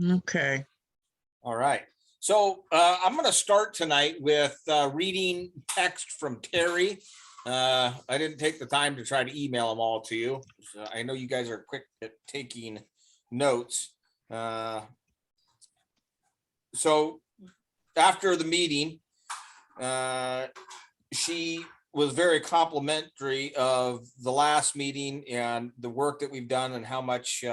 Okay. All right. So I'm going to start tonight with reading text from Terry. I didn't take the time to try to email them all to you. So I know you guys are quick at taking notes. So after the meeting, she was very complimentary of the last meeting and the work that we've done and how much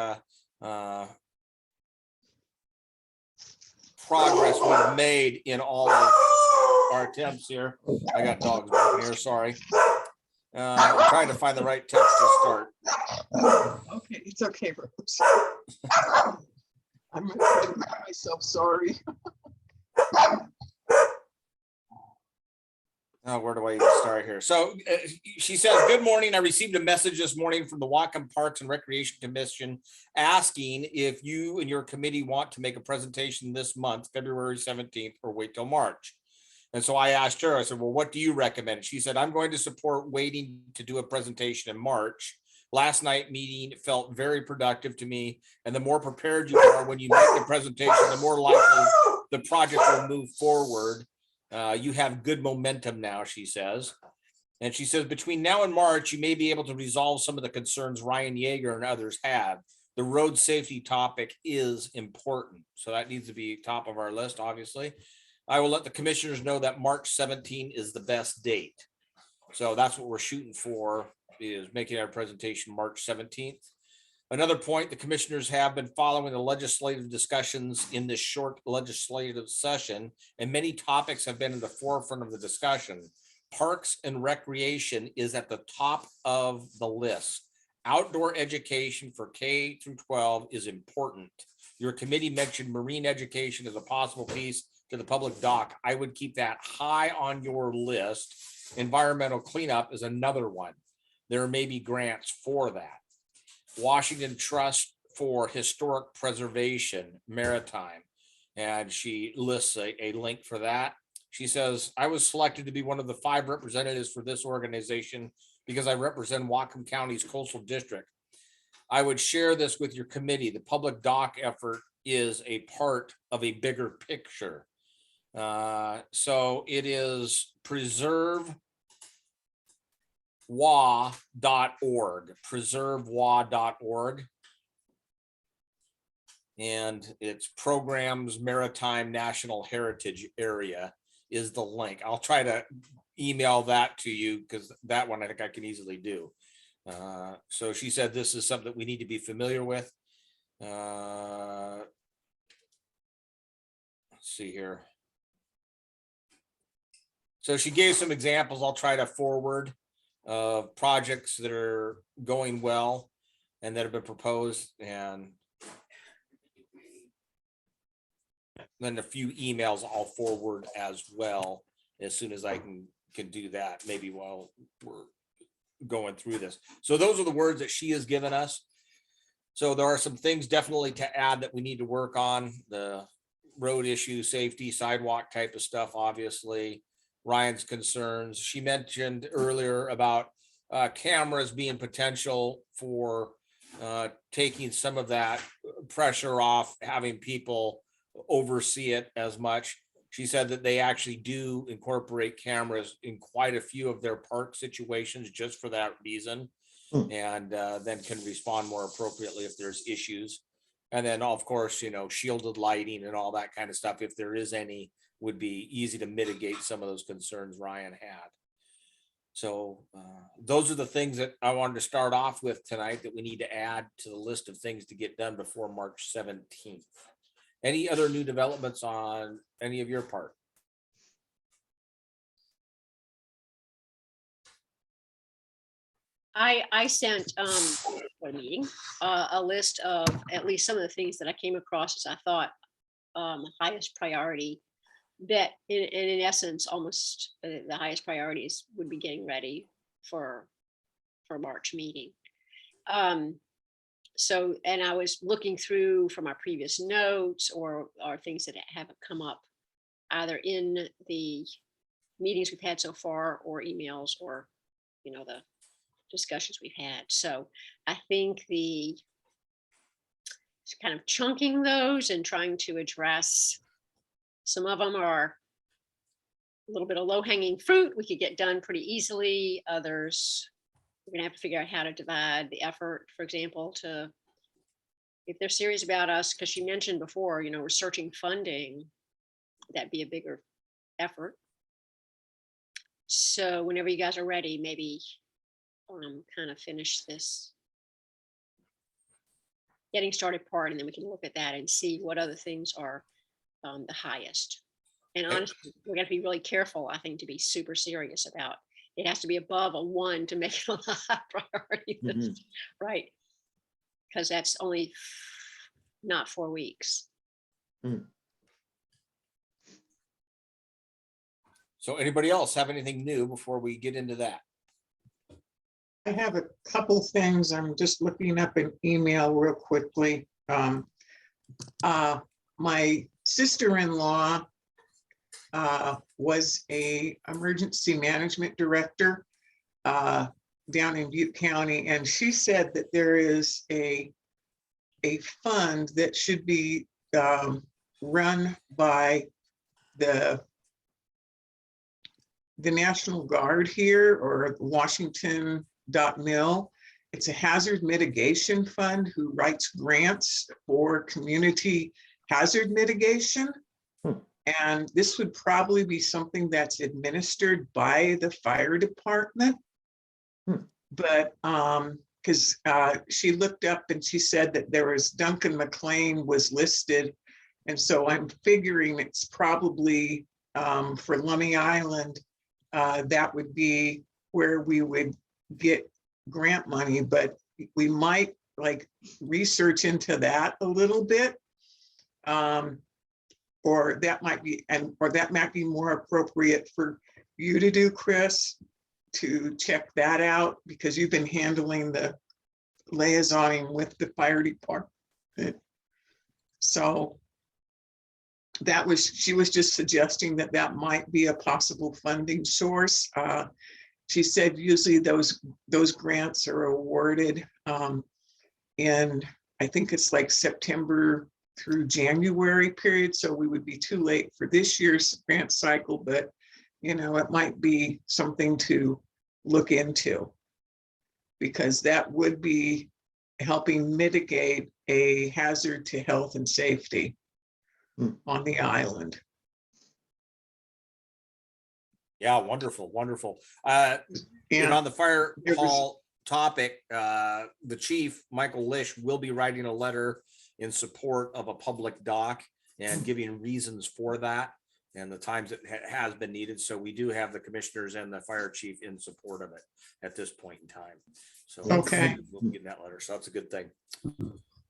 progress we've made in all of our attempts here. I got dogs barking here, sorry. I'm trying to find the right text to start. Okay, it's okay, Rose. I'm making myself sorry. Oh, where do I even start here? So she says, good morning. I received a message this morning from the Whatcom Parks and Recreation Commission asking if you and your committee want to make a presentation this month, February 17th, or wait till March. And so I asked her, I said, well, what do you recommend? She said, I'm going to support waiting to do a presentation in March. Last night meeting felt very productive to me. And the more prepared you are when you make the presentation, the more likely the project will move forward. You have good momentum now, she says. And she says, between now and March, you may be able to resolve some of the concerns Ryan Yeager and others have. The road safety topic is important. So that needs to be top of our list, obviously. I will let the commissioners know that March 17 is the best date. So that's what we're shooting for, is making our presentation March 17th. Another point, the commissioners have been following the legislative discussions in this short legislative session, and many topics have been in the forefront of the discussion. Parks and recreation is at the top of the list. Outdoor education for K through 12 is important. Your committee mentioned marine education as a possible piece to the public dock. I would keep that high on your list. Environmental cleanup is another one. There may be grants for that. Washington Trust for Historic Preservation, Maritime. And she lists a link for that. She says, I was selected to be one of the 5 representatives for this organization because I represent Whatcom County's coastal district. I would share this with your committee. The public dock effort is a part of a bigger picture. So it is preservewa.org, preservewa.org. And it's Programs Maritime National Heritage Area is the link. I'll try to email that to you because that one I think I can easily do. So she said this is something that we need to be familiar with. Let's see here. So she gave some examples. I'll try to forward of projects that are going well and that have been proposed, and then a few emails I'll forward as well as soon as I can do that, maybe while we're going through this. So those are the words that she has given us. So there are some things definitely to add that we need to work on. The road issue, safety, sidewalk type of stuff, obviously. Ryan's concerns. She mentioned earlier about cameras being potential for taking some of that pressure off, having people oversee it as much. She said that they actually do incorporate cameras in quite a few of their park situations just for that reason, and then can respond more appropriately if there's issues. And then, of course, shielded lighting and all that kind of stuff, if there is any, would be easy to mitigate some of those concerns Ryan had. So those are the things that I wanted to start off with tonight that we need to add to the list of things to get done before March 17th. Any other new developments on any of your part? I sent for a meeting a list of at least some of the things that I came across as I thought highest priority, that in essence almost the highest priorities would be getting ready for March meeting. So, and I was looking through from our previous notes or things that haven't come up either in the meetings we've had so far or emails or the discussions we've had. So I think kind of chunking those and trying to address. Some of them are a little bit of low hanging fruit. We could get done pretty easily. Others, we're gonna have to figure out how to divide the effort, for example, to, if they're serious about us, because she mentioned before, researching funding, that'd be a bigger effort. So whenever you guys are ready, maybe kind of finish this getting started part, and then we can look at that and see what other things are the highest. And honestly, we're going to be really careful, I think, to be super serious about it. Has to be above a 1 to make it a high priority list, right? Because that's only not 4 weeks. So anybody else have anything new before we get into that? I have a couple things. I'm just looking up an email real quickly. My sister-in-law was a emergency management director down in Butte County, and she said that there is a fund that should be run by the National Guard here, or Washington.mil. It's a hazard mitigation fund who writes grants for community hazard mitigation. And this would probably be something that's administered by the fire department. But because she looked up and she said that there was Duncan McLean was listed. And so I'm figuring it's probably for Lummi Island, that would be where we would get grant money, but we might research into that a little bit. Or that might be, or that might be more appropriate for you to do, Chris, to check that out, because you've been handling the liaisoning with the fire department. So she was just suggesting that might be a possible funding source. She said usually those grants are awarded in, I think it's like September through January period. So we would be too late for this year's grant cycle, but it might be something to look into, because that would be helping mitigate a hazard to health and safety on the island. Yeah, wonderful, wonderful. And on the fire hall topic, the chief, Michael Lish, will be writing a letter in support of a public dock and giving reasons for that and the times it has been needed. So we do have the commissioners and the fire chief in support of it at this point in time. So okay, we'll get that letter. So that's a good thing.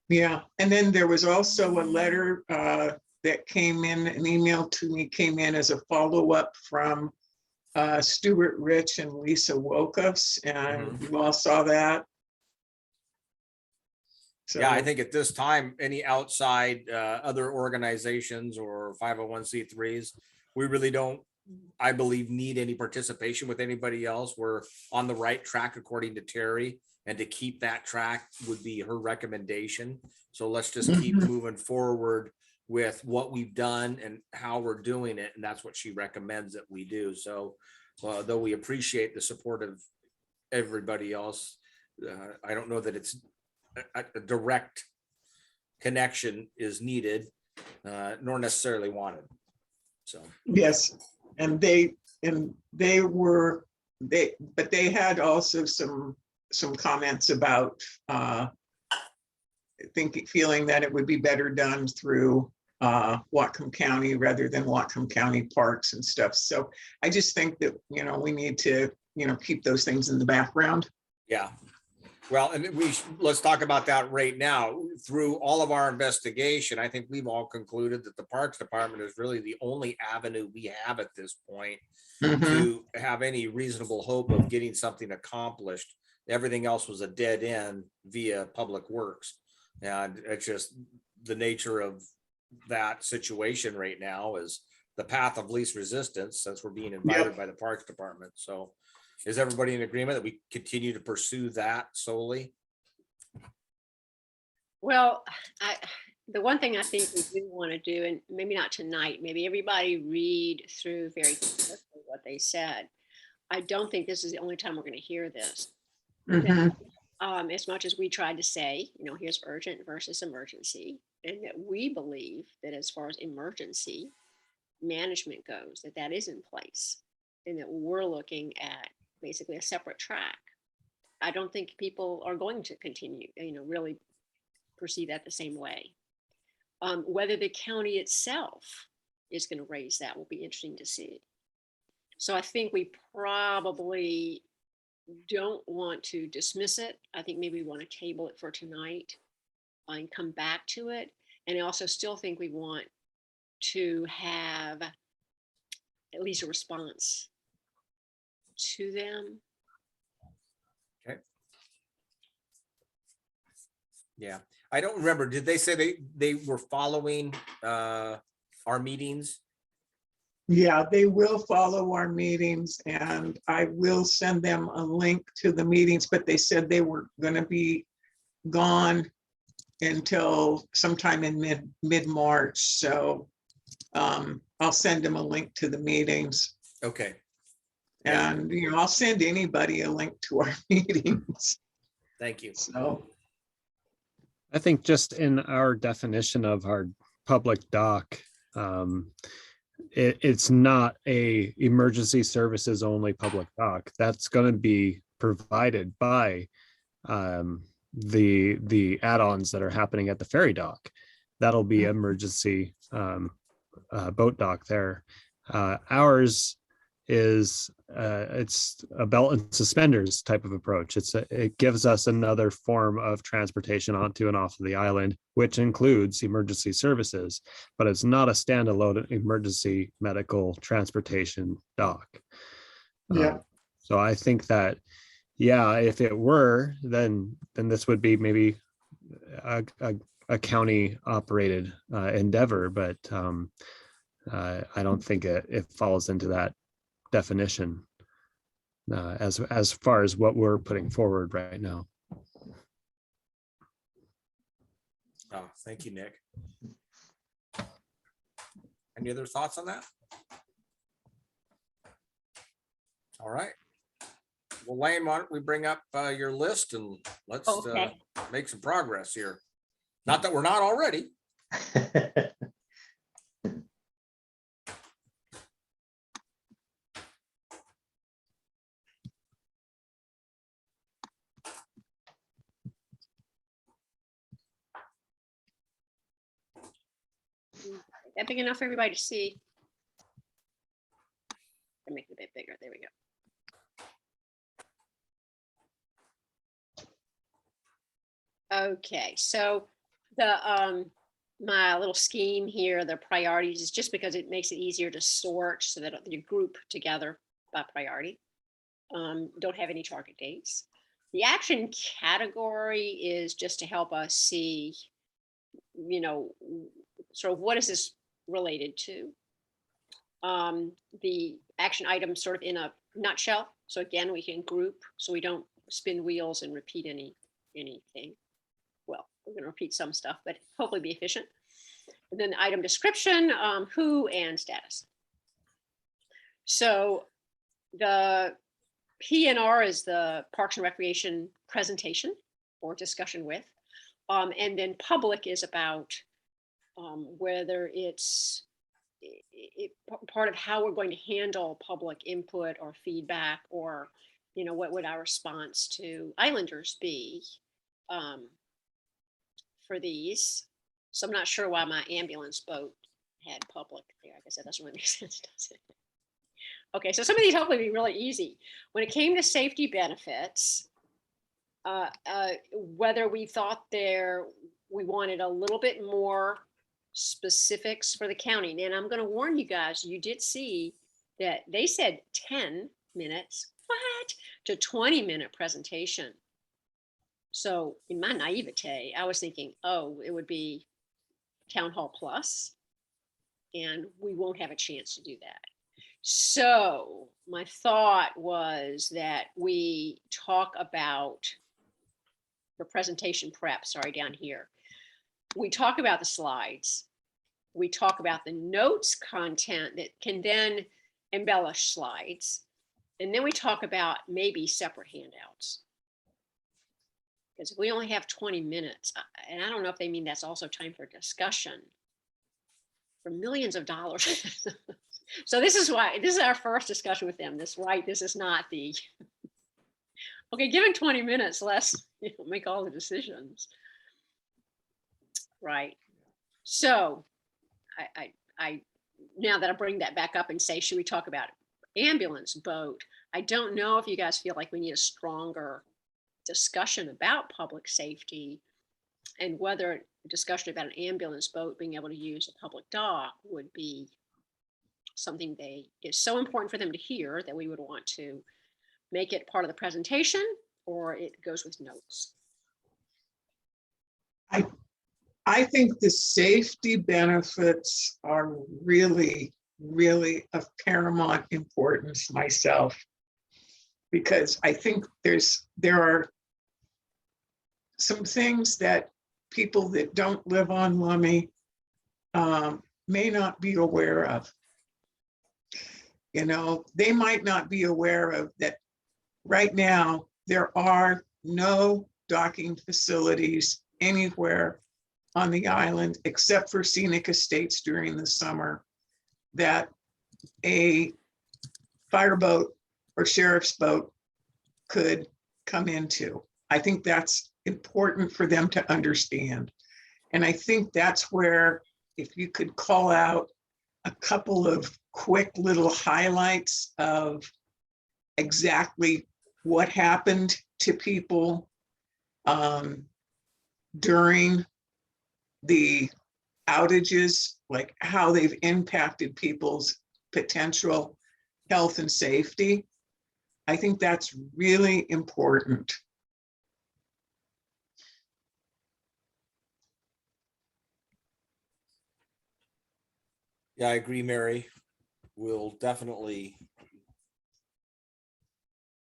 Yeah, and then there was also a letter that came in, an email to me came in as a follow-up from Stuart Rich and Lisa Wokus, and you all saw that. So, yeah, I think at this time, any outside other organizations or 501c3s, we really don't, I believe, need any participation with anybody else. We're on the right track according to Terry, and to keep that track would be her recommendation. So let's just keep moving forward with what we've done and how we're doing it. And that's what she recommends that we do. So though we appreciate the support of everybody else, I don't know that it's a direct connection is needed, nor necessarily wanted. So yes, and they had also some comments about feeling that it would be better done through Whatcom County rather than Whatcom County parks and stuff. So I just think that we need to keep those things in the background. yeah. Well, and let's talk about that right now. Through all of our investigation, I think we've all concluded that the Parks Department is really the only avenue we have at this point to have any reasonable hope of getting something accomplished. Everything else was a dead end via Public Works. And it's just the nature of that situation right now is the path of least resistance, since we're being invited by the Parks Department. So is everybody in agreement that we continue to pursue that solely? Well, the one thing I think we do want to do, and maybe not tonight, maybe everybody read through very carefully what they said. I don't think this is the only time we're going to hear this. Mhm. As much as we tried to say, here's urgent versus emergency, and that we believe that as far as emergency management goes, that is in place, and that we're looking at basically a separate track. I don't think people are going to continue, really perceive that the same way. Whether the county itself is going to raise that will be interesting to see. So I think we probably don't want to dismiss it. I think maybe we want to table it for tonight and come back to it. And I also still think we want to have at least a response to them. Okay. Yeah, I don't remember. Did they say they were following our meetings? Yeah, they will follow our meetings, and I will send them a link to the meetings, but they said they were going to be gone until sometime in mid-March. So I'll send them a link to the meetings. Okay. And, I'll send anybody a link to our meetings. Thank you. So, I think just in our definition of our public dock, it's not a emergency services only public dock. That's going to be provided by the add-ons that are happening at the ferry dock. That'll be emergency boat dock there. Ours is it's a belt and suspenders type of approach. It gives us another form of transportation onto and off of the island, which includes emergency services, but it's not a standalone emergency medical transportation dock. yeah. So I think that, yeah, if it were, then this would be maybe a county operated endeavor, but I don't think it falls into that definition as far as what we're putting forward right now. Oh, thank you, Nick. Any other thoughts on that? All right. Well, Lane, why don't we bring up your list and let's Okay. make some progress here. Not that we're not already. That big enough for everybody to see? I make it a bit bigger. There we go. Okay, so the my little scheme here, the priorities, is just because it makes it easier to sort so that you group together by priority. Don't have any target dates. The action category is just to help us see, sort of what is this related to. The action items sort of in a nutshell. So again, we can group so we don't spin wheels and repeat anything. Well, we're going to repeat some stuff, but hopefully be efficient. And then the item description, who and status. So the P&R is the Parks and Recreation presentation or discussion with. And then public is about whether it's part of how we're going to handle public input or feedback, or what would our response to islanders be for these. So I'm not sure why my ambulance boat had public there. I guess that doesn't really make sense, does it? Okay, so some of these hopefully be really easy. When it came to safety benefits, whether we thought we wanted a little bit more specifics for the county. And I'm going to warn you guys, you did see that they said 10 minutes, to 20-minute presentation. So in my naivete, I was thinking, oh, it would be Town Hall Plus, and we won't have a chance to do that. So my thought was that we talk about the presentation prep, sorry, down here. we talk about the slides, we talk about the notes content that can then embellish slides, and then we talk about maybe separate handouts. Because if we only have 20 minutes, and I don't know if they mean that's also time for discussion for millions of dollars. So this is why, this is our first discussion with them. This is not the, okay, given 20 minutes, let's make all the decisions. Right. So I now that I bring that back up and say, should we talk about ambulance, boat? I don't know if you guys feel like we need a stronger discussion about public safety and whether a discussion about an ambulance boat being able to use a public dock would be something is so important for them to hear that we would want to make it part of the presentation, or it goes with notes. I think the safety benefits are really, really of paramount importance myself, because I think there are some things that people that don't live on Lummi may not be aware of. You know, they might not be aware of that right now there are no docking facilities anywhere on the island except for scenic estates during the summer that a fireboat or sheriff's boat could come into. I think that's important for them to understand. And I think that's where, if you could call out a couple of quick little highlights of exactly what happened to people during the outages, like how they've impacted people's potential health and safety. I think that's really important. Yeah, I agree, Mary. We'll definitely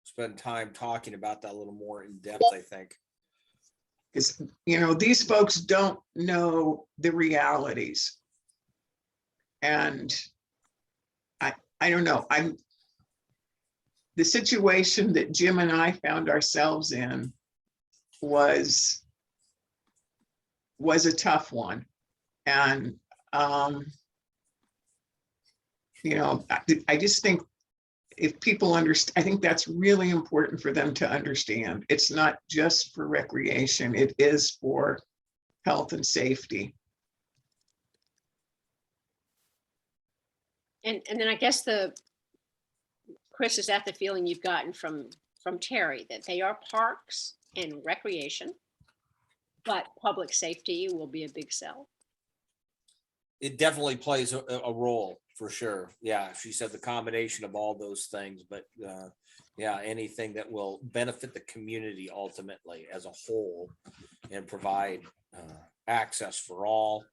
spend time talking about that a little more in depth, I think. Because, you know, these folks don't know the realities. And I don't know, the situation that Jim and I found ourselves in was a tough one. And, you know, I just think if people understand, I think that's really important for them to understand. It's not just for recreation, it is for health and safety. And then I guess Chris, is that the feeling you've gotten from Terry, that they are parks and recreation, but public safety will be a big sell? It definitely plays a role for sure. Yeah, she said the combination of all those things, but yeah, anything that will benefit the community ultimately as a whole and provide access for all,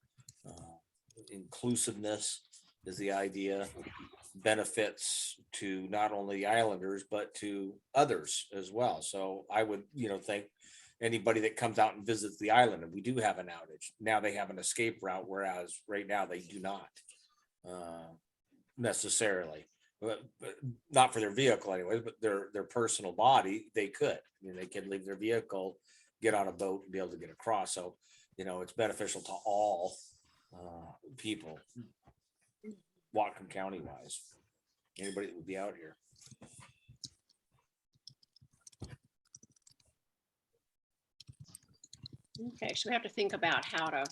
inclusiveness is the idea, benefits to not only the islanders but to others as well. So I would, think anybody that comes out and visits the island, and we do have an outage now, they have an escape route, whereas right now they do not necessarily, but not for their vehicle anyways, but their personal body, they could. I mean, they could leave their vehicle, get on a boat and be able to get across. So it's beneficial to all people, Whatcom County wise, anybody that would be out here. Okay, so we have to think about how to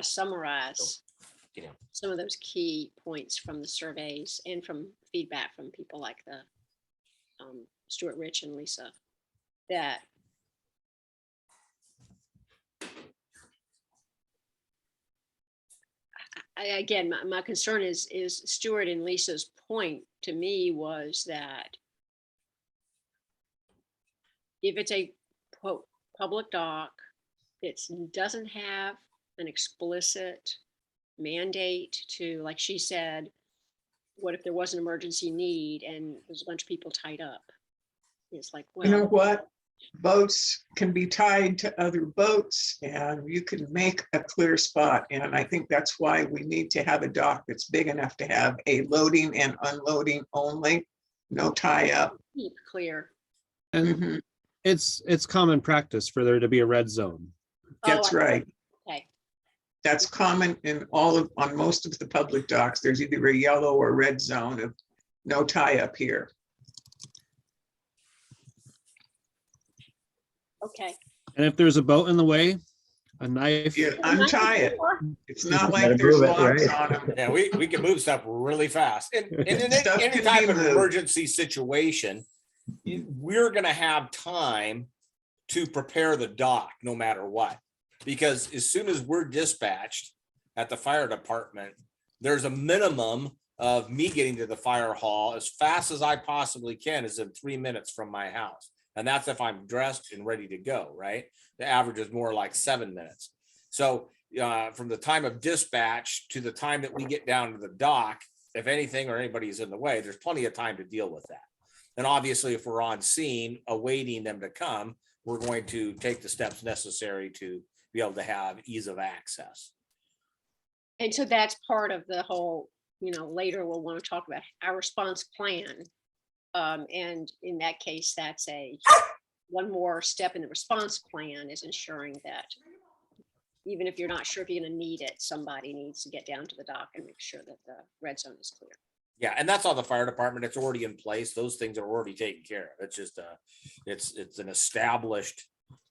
summarize some of those key points from the surveys and from feedback from people like the Stuart, Rich, and Lisa. That again, my concern is Stuart and Lisa's point to me was that if it's a quote public dock that doesn't have an explicit mandate to, like she said, what if there was an emergency need and there's a bunch of people tied up? It's like, well, You know what? boats can be tied to other boats and you can make a clear spot. And I think that's why we need to have a dock that's big enough to have a loading and unloading only, no tie up. Keep clear. And Mhm. it's common practice for there to be a red zone. That's Oh, right. okay. That's common in on most of the public docks. There's either a yellow or red zone of no tie up here. Okay. And if there's a boat in the way, a knife, You untie it. It's not like Gotta there's move it, locks right? on them. Yeah, we can move stuff really fast. And in Stuff any can type be of moved. emergency situation, we're gonna have time to prepare the dock no matter what. Because as soon as we're dispatched at the fire department, there's a minimum of me getting to the fire hall as fast as I possibly can is in 3 minutes from my house. And that's if I'm dressed and ready to go, right? The average is more like 7 minutes. So from the time of dispatch to the time that we get down to the dock, if anything or anybody's in the way, there's plenty of time to deal with that. And obviously, if we're on scene awaiting them to come, we're going to take the steps necessary to be able to have ease of access. And so that's part of the whole, later we'll want to talk about our response plan. And in that case, that's one more step in the response plan is ensuring that even if you're not sure if you're going to need it, somebody needs to get down to the dock and make sure that the red zone is clear. Yeah, and that's all the fire department. It's already in place. Those things are already taken care of. It's just it's an established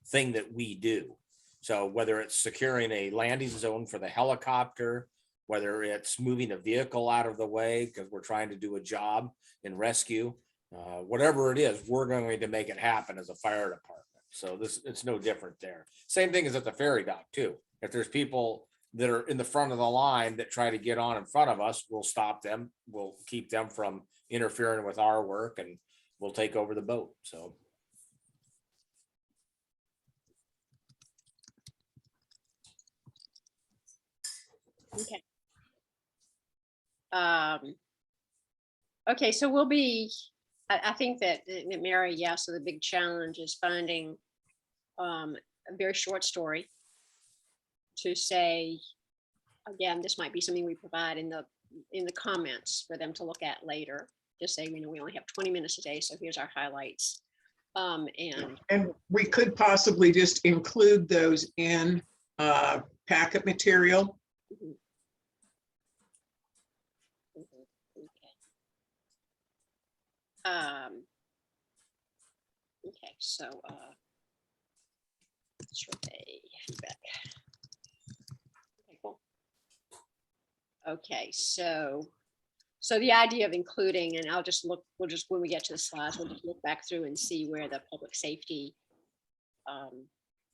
thing that we do. So whether it's securing a landing zone for the helicopter, whether it's moving a vehicle out of the way because we're trying to do a job in rescue, whatever it is, we're going to make it happen as a fire department. So it's no different there. Same thing as at the ferry dock too. If there's people that are in the front of the line that try to get on in front of us, we'll stop them. We'll keep them from interfering with our work and we'll take over the boat. So. Okay. Okay, so we'll be, I think that Mary, yeah, so the big challenge is finding a very short story to say, again, this might be something we provide in the comments for them to look at later. Just say, we only have 20 minutes a day, so here's our highlights. And we could possibly just include those in packet material. Okay, so survey feedback. Okay, cool. Okay, so the idea of including, and we'll just when we get to the slides, we'll just look back through and see where the public safety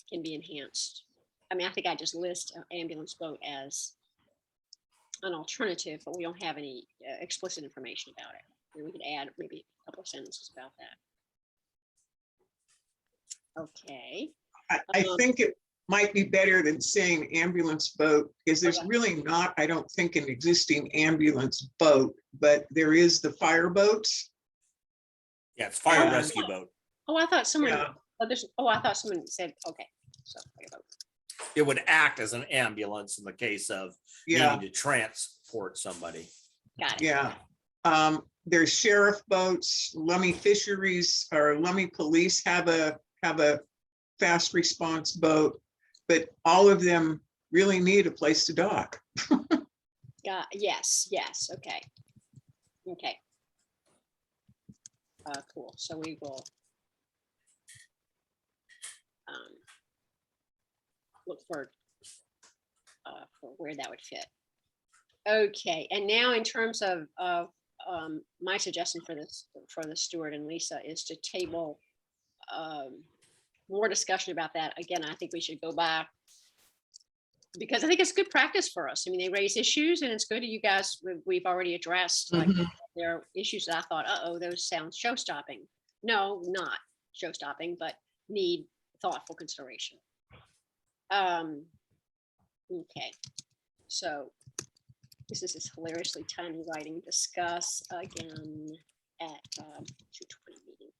can be enhanced. I mean, I think I just list ambulance boat as an alternative, but we don't have any explicit information about it. And we could add maybe a couple of sentences about that. Okay. I think it might be better than saying ambulance boat, because there's really not, I don't think, an existing ambulance boat, but there is the fire boats. Yeah, it's fire And- rescue boat. Oh, I thought someone, Yeah. I thought someone said, okay. So, It would act as an ambulance in the case of Yeah, needing to transport somebody. got it. yeah. There's sheriff boats, Lummi Fisheries or Lummi Police have a fast response boat, but all of them really need a place to dock. Yes, okay. Okay. Cool, so we will look for where that would fit. Okay, and now in terms of my suggestion for the Stuart and Lisa is to table more discussion about that. Again, I think we should go back because I think it's good practice for us. I mean, they raise issues and it's good that you guys, we've already addressed like there are issues that I thought, those sound show-stopping. No, not show-stopping, but need thoughtful consideration. Okay, so this is this hilariously tiny writing, discuss again at 2:20 meeting.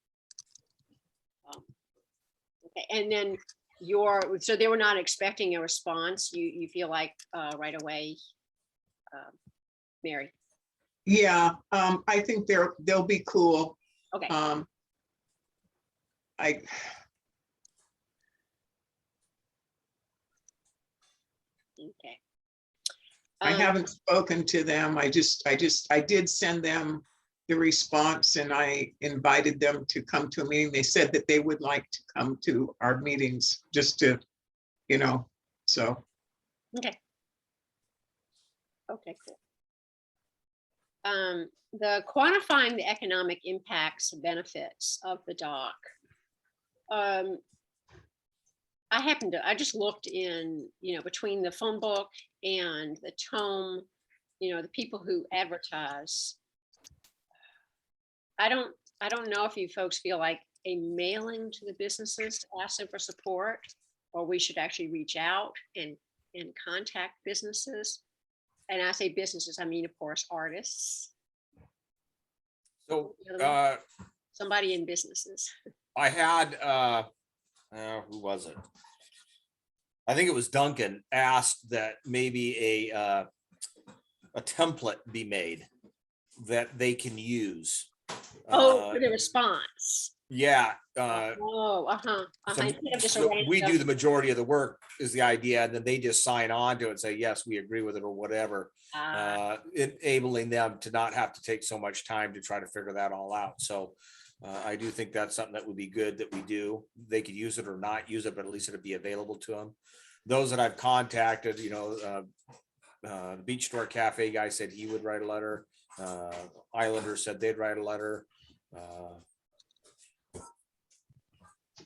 Okay, and then so they were not expecting a response. You feel like right away, Mary? Yeah, I think they'll be cool. Okay, I okay. I haven't spoken to them. I did send them the response and I invited them to come to a meeting. They said that they would like to come to our meetings just to, so. Okay. Okay, cool. The quantifying the economic impacts and benefits of the dock. I just looked in, between the phone book and the tome, the people who advertise. I don't know if you folks feel like a mailing to the businesses to ask them for support, or we should actually reach out and contact businesses. And I say businesses, I mean, of course, artists. So Somebody in businesses. I had, who was it? I think it was Duncan asked that maybe a template be made that they can use. For the response. Yeah. So we do the majority of the work is the idea, and then they just sign on to it and say, yes, we agree with it or whatever, enabling them to not have to take so much time to try to figure that all out. So I do think that's something that would be good that we do. They could use it or not use it, but at least it'd be available to them. Those that I've contacted, the Beach Store Cafe guy said he would write a letter. Islanders said they'd write a letter.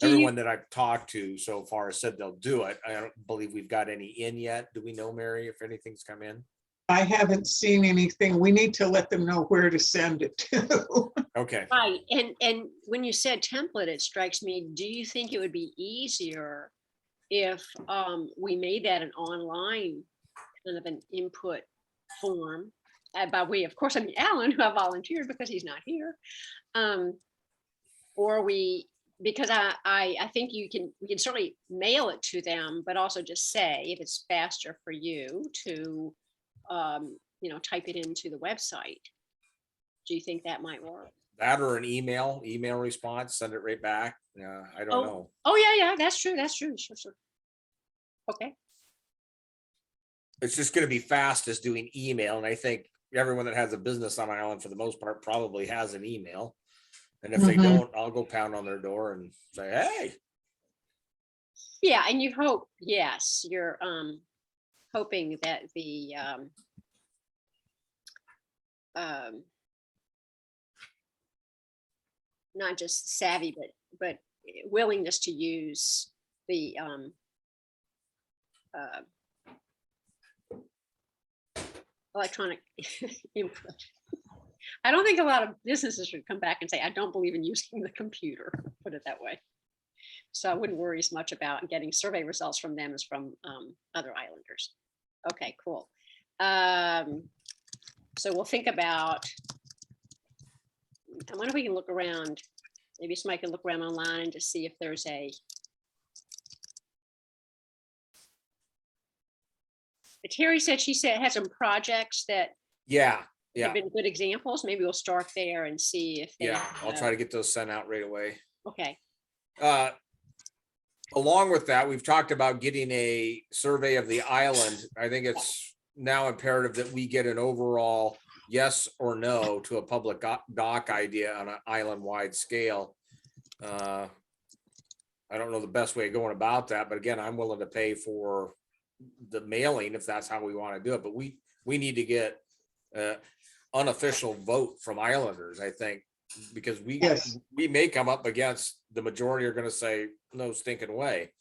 Everyone that I've talked to so far said they'll do it. I don't believe we've got any in yet. Do we know, Mary, if anything's come in? I haven't seen anything. We need to let them know where to send it to. Okay. Right. And when you said template, it strikes me, do you think it would be easier if we made that an online kind of an input form? By way, of course, I mean Alan, who I volunteered because he's not here. Because I think we can certainly mail it to them, but also just say if it's faster for you to type it into the website. Do you think that might work? That or an email response, send it right back. I don't know. Oh yeah, that's true. Sure. Okay. It's just going to be fast as doing email, and I think everyone that has a business on Island for the most part probably has an email. And if they don't, I'll go pound on their door and say, hey. Yeah, and you hope, yes, you're hoping that the not just savvy, but willingness to use the electronic input. I don't think a lot of businesses would come back and say, I don't believe in using the computer, put it that way. So I wouldn't worry as much about getting survey results from them as from other islanders. Okay, cool. So we'll think about, I wonder if we can look around, maybe somebody can look around online and just see if there's but Terry said she had some projects that have been good examples. Maybe we'll start there and see if they, I'll try to get those sent out right away. Okay. Along with that, we've talked about getting a survey of the island. I think it's now imperative that we get an overall yes or no to a public dock idea on an island-wide scale. I don't know the best way of going about that, but again, I'm willing to pay for the mailing if that's how we want to do it. But we need to get unofficial vote from Islanders, I think, because we may come up against the majority are going to say no stinking way.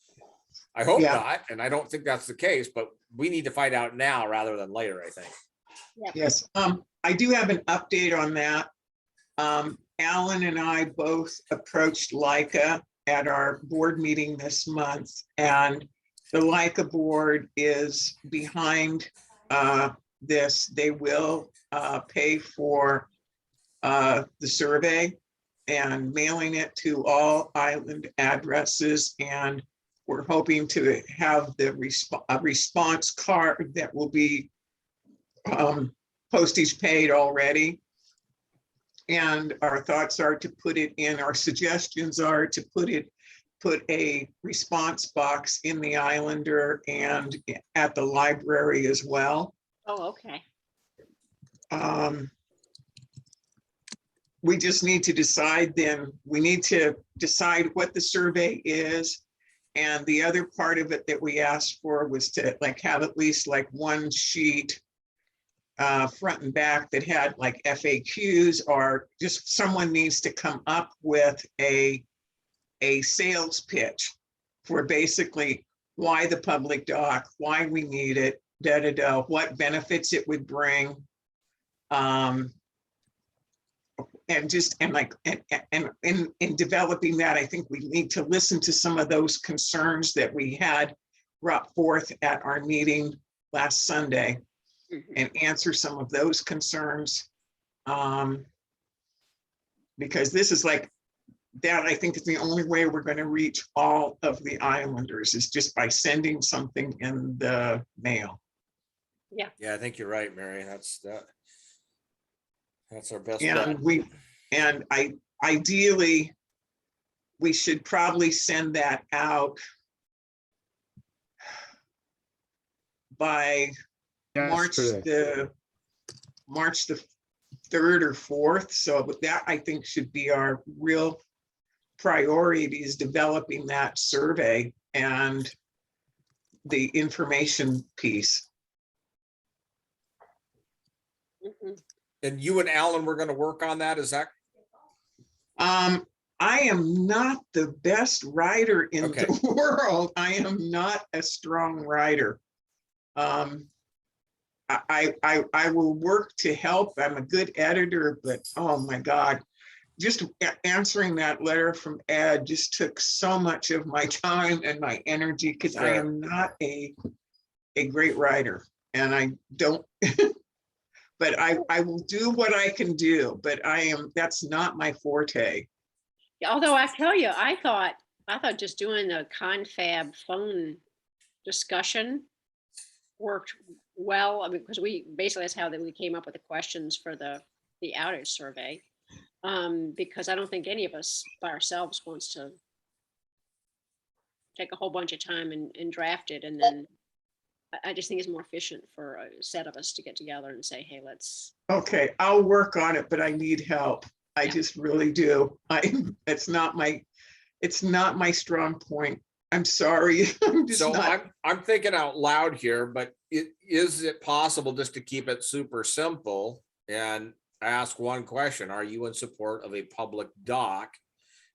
I hope not, and I don't think that's the case, but we need to find out now rather than later, I think. Yes, I do have an update on that. Alan and I both approached Leica at our board meeting this month, and the Leica board is behind this. They will pay for the survey. and mailing it to all island addresses. And we're hoping to have the response card that will be postage paid already. And our thoughts are to put it in, our suggestions are to put a response box in the Islander and at the library as well. Oh, okay. We just need to decide then, we need to decide what the survey is. And the other part of it that we asked for was to like have at least like one sheet front and back that had like FAQs, or just someone needs to come up with a sales pitch for basically why the public dock, why we need it, what benefits it would bring. And in developing that, I think we need to listen to some of those concerns that we had brought forth at our meeting last Sunday and answer some of those concerns. Because this is like, that I think is the only way we're going to reach all of the islanders is just by sending something in the mail. Yeah, I think you're right, Mary. That's our best And bet. ideally, we should probably send that out by March the 3rd or 4th. So that I think should be our real priority, is developing that survey and the information piece. And you and Alan were going to work on that, is that? I am not the best writer in the world. I am not a strong writer. I will work to help. I'm a good editor, but oh my God, just answering that letter from Ed just took so much of my time and my energy, because I am not a great writer, and I don't, but I will do what I can do, but that's not my forte. Although I tell you, I thought just doing the confab phone discussion worked well. I mean, because that's how we came up with the questions for the outage survey. Because I don't think any of us by ourselves wants to take a whole bunch of time and draft it. And then I just think it's more efficient for a set of us to get together and say, hey, let's. Okay, I'll work on it, but I need help. I just really do. It's not my strong point. I'm sorry. I'm thinking out loud here, but is it possible just to keep it super simple and ask one question? Are you in support of a public dock?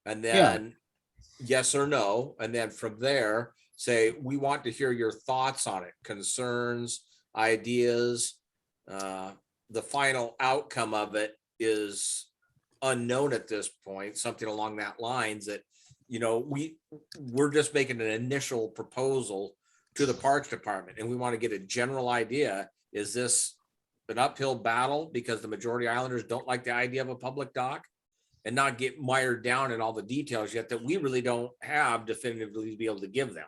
And then yes or no. And then from there, say, we want to hear your thoughts on it, concerns, ideas. The final outcome of it is unknown at this point, something along that lines that, we're just making an initial proposal to the Parks Department, and we want to get a general idea. Is this an uphill battle because the majority Islanders don't like the idea of a public dock, and not get mired down in all the details yet that we really don't have definitively to be able to give them?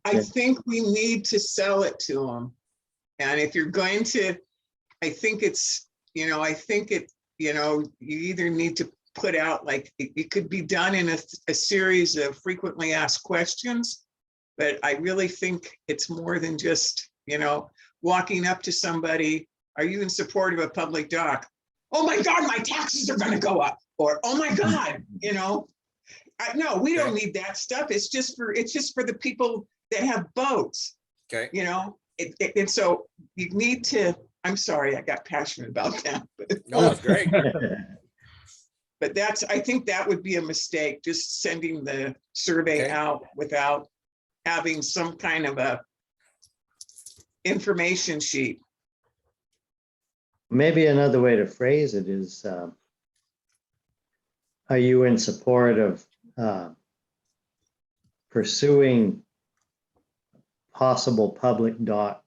I think we need to sell it to them. And if you're going to, I think you either need to put out, like, it could be done in a series of frequently asked questions, but I really think it's more than just, walking up to somebody, are you in support of a public dock? Oh my God, my taxes are going to go up. Or, oh my God, no, we don't need that stuff. It's just for the people that have boats. Okay. And so you need to, I'm sorry, I got passionate about that. No, that's great. But I think that would be a mistake, just sending the survey out without having some kind of a information sheet. Maybe another way to phrase it is, are you in support of pursuing possible public dock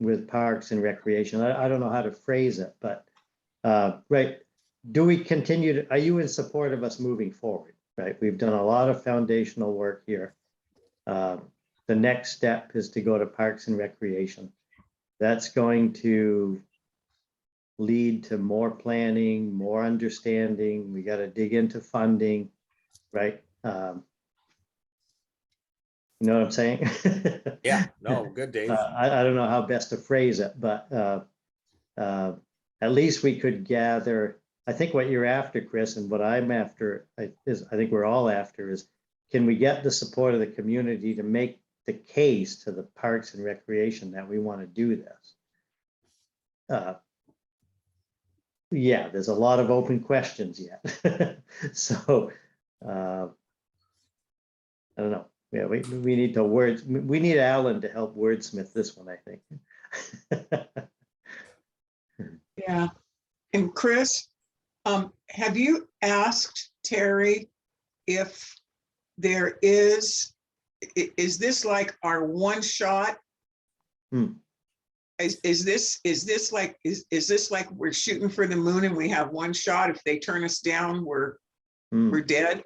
with Parks and Recreation? I don't know how to phrase it, but right, do we continue to, are you in support of us moving forward? Right, we've done a lot of foundational work here. The next step is to go to Parks and Recreation. That's going to lead to more planning, more understanding. We got to dig into funding, right? You know what I'm saying? Yeah, no, good, Dave. I don't know how best to phrase it, but at least we could gather. I think what you're after, Chris, and what I'm after is, I think we're all after is, can we get the support of the community to make the case to the Parks and Recreation that we want to do this? Yeah, there's a lot of open questions yet. So I don't know. Yeah, we need to we need Alan to help wordsmith this one, I think. Yeah. And Chris, have you asked Terry if there is this like our one shot? Hmm. Is this like we're shooting for the moon and we have one shot? If they turn us down, we're dead?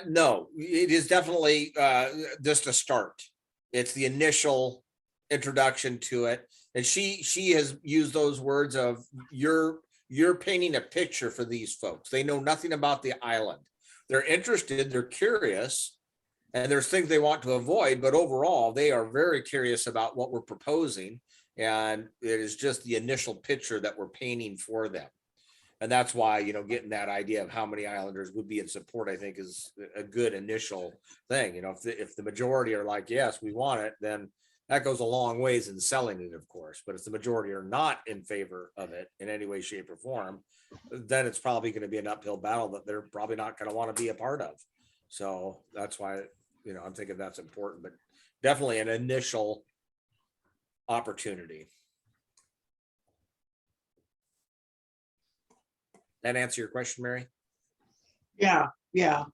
No, it is definitely just a start. It's the initial introduction to it. And she has used those words of you're painting a picture for these folks. They know nothing about the island. They're interested, they're curious, and there's things they want to avoid, but overall they are very curious about what we're proposing. And it is just the initial picture that we're painting for them. And that's why, you know, getting that idea of how many islanders would be in support, I think is a good initial thing. You know, if the majority are like, yes, we want it, then that goes a long ways in selling it, of course. But if the majority are not in favor of it in any way, shape, or form, then it's probably going to be an uphill battle that they're probably not going to want to be a part of. So that's why, you know, I'm thinking that's important, but definitely an initial opportunity. That answer your question, Mary? Yeah, yeah.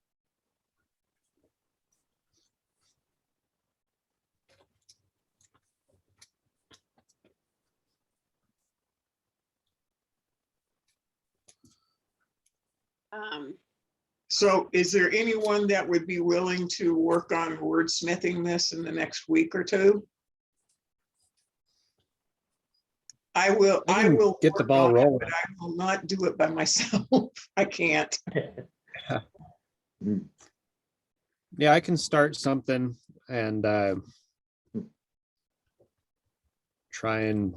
So is there anyone that would be willing to work on wordsmithing this in the next week or two? I will get the work ball on it, rolling. but I will not do it by myself. I can't. Yeah, I can start something and try and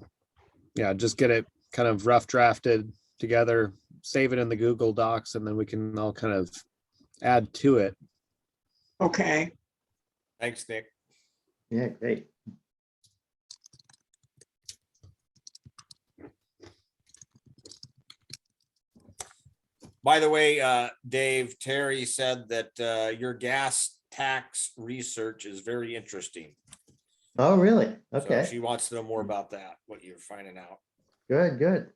just get it kind of rough drafted together, save it in the Google Docs, and then we can all kind of add to it. Okay. Thanks, Nick. Yeah, great. By the way, Dave, Terry said that your gas tax research is very interesting. Oh, really? So Okay, she wants to know more about that, what you're finding out. good.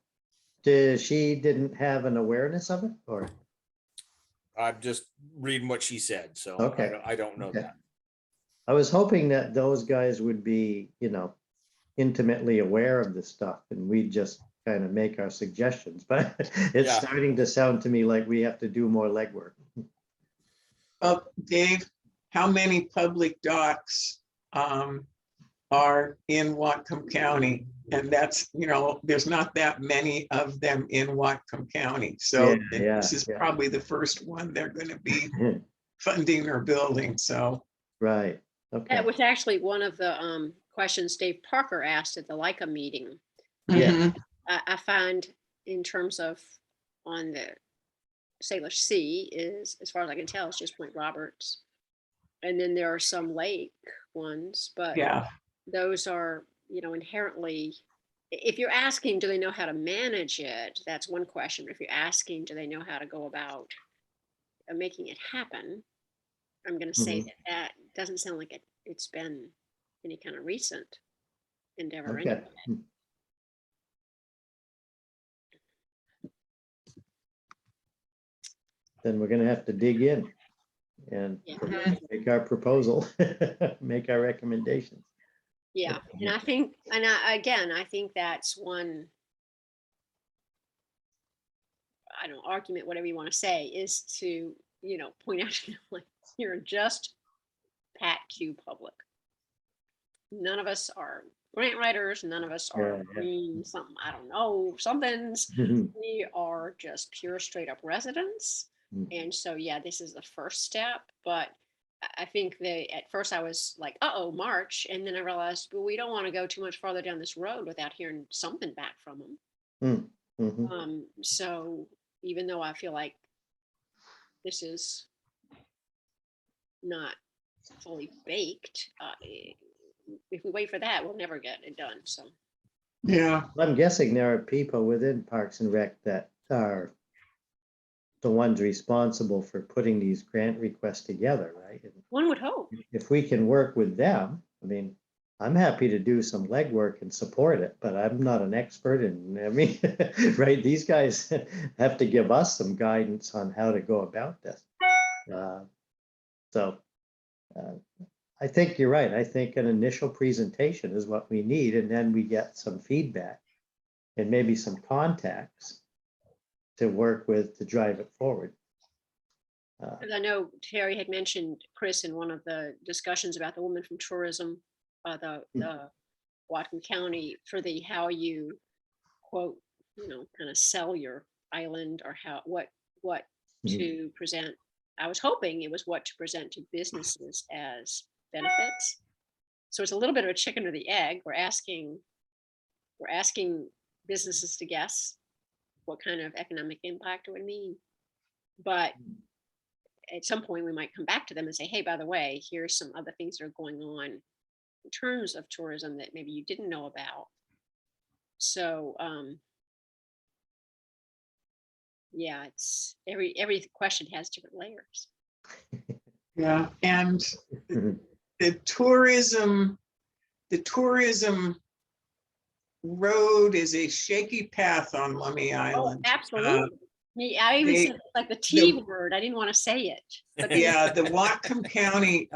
She didn't have an awareness of it, or? I'm just reading what she said, so Okay. I don't know Okay. that. I was hoping that those guys would be, you know, intimately aware of this stuff and we just kind of make our suggestions, but it's Yeah. starting to sound to me like we have to do more legwork. Dave, how many public docks are in Whatcom County? And that's, you know, there's not that many of them in Whatcom County. So this is probably the first one they're going to be funding or building. So Right. Okay. That was actually one of the questions Dave Parker asked at the LICA meeting. Yeah. I find in terms of on the Salish Sea is, as far as I can tell, it's just Point Roberts. And then there are some lake ones, but yeah. those are, you know, inherently, if you're asking, do they know how to manage it? That's one question. But if you're asking, do they know how to go about making it happen? I'm going to say that doesn't sound like it's been any kind of recent endeavor. Okay. Anyway. Then we're gonna have to dig in and make our proposal, make our recommendations. Yeah, and I think, and I think that's one. I don't know, argument, whatever you want to say, is to, point out, like, you're just Pat Q public. None of us are grant writers. None of us are Yeah. green something, I don't know, somethings. Mhm. We are just pure straight up residents. Mhm. And so, yeah, this is the first step, but I think at first I was like, uh-oh, March. And then I realized, well, we don't want to go too much farther down this road without hearing something back from them. Mhm. So even though I feel like this is not fully baked, if we wait for that, we'll never get it done. So Yeah, I'm guessing there are people within Parks and Rec that are the ones responsible for putting these grant requests together, right? And one would hope. if we can work with them, I mean, I'm happy to do some legwork and support it, but I'm not an expert and I mean, right, these guys have to give us some guidance on how to go about this. So I think you're right. I think an initial presentation is what we need, and then we get some feedback and maybe some contacts to work with to drive it forward. Because I know Terry had mentioned Chris in one of the discussions about the woman from tourism, the Whatcom County, for the how you quote, kind of sell your island, or what to present. I was hoping it was what to present to businesses as benefits. So it's a little bit of a chicken or the egg. We're asking businesses to guess what kind of economic impact it would mean. But at some point we might come back to them and say, hey, by the way, here's some other things that are going on in terms of tourism that maybe you didn't know about. So yeah, it's every question has different layers. yeah. And Mhm. the tourism road is a shaky path on Lummi Oh, Island. absolutely. I even they- said like the T word. I didn't want to say it. But then Yeah, the Whatcom County,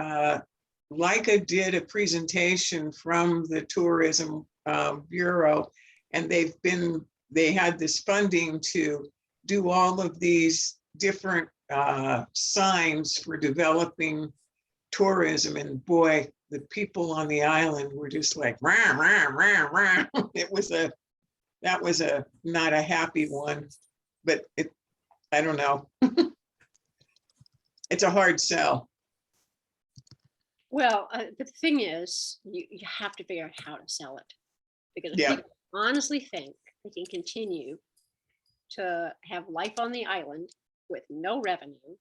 Leica did a presentation from the Tourism Bureau, and they had this funding to do all of these different signs for developing tourism. And boy, the people on the island were just like, rah, rah, rah, rah. That was not a happy one, but I don't know. It's a hard sell. well, the thing is, you have to figure out how to sell it, because if Yeah. people honestly think they can continue to have life on the island with no revenue,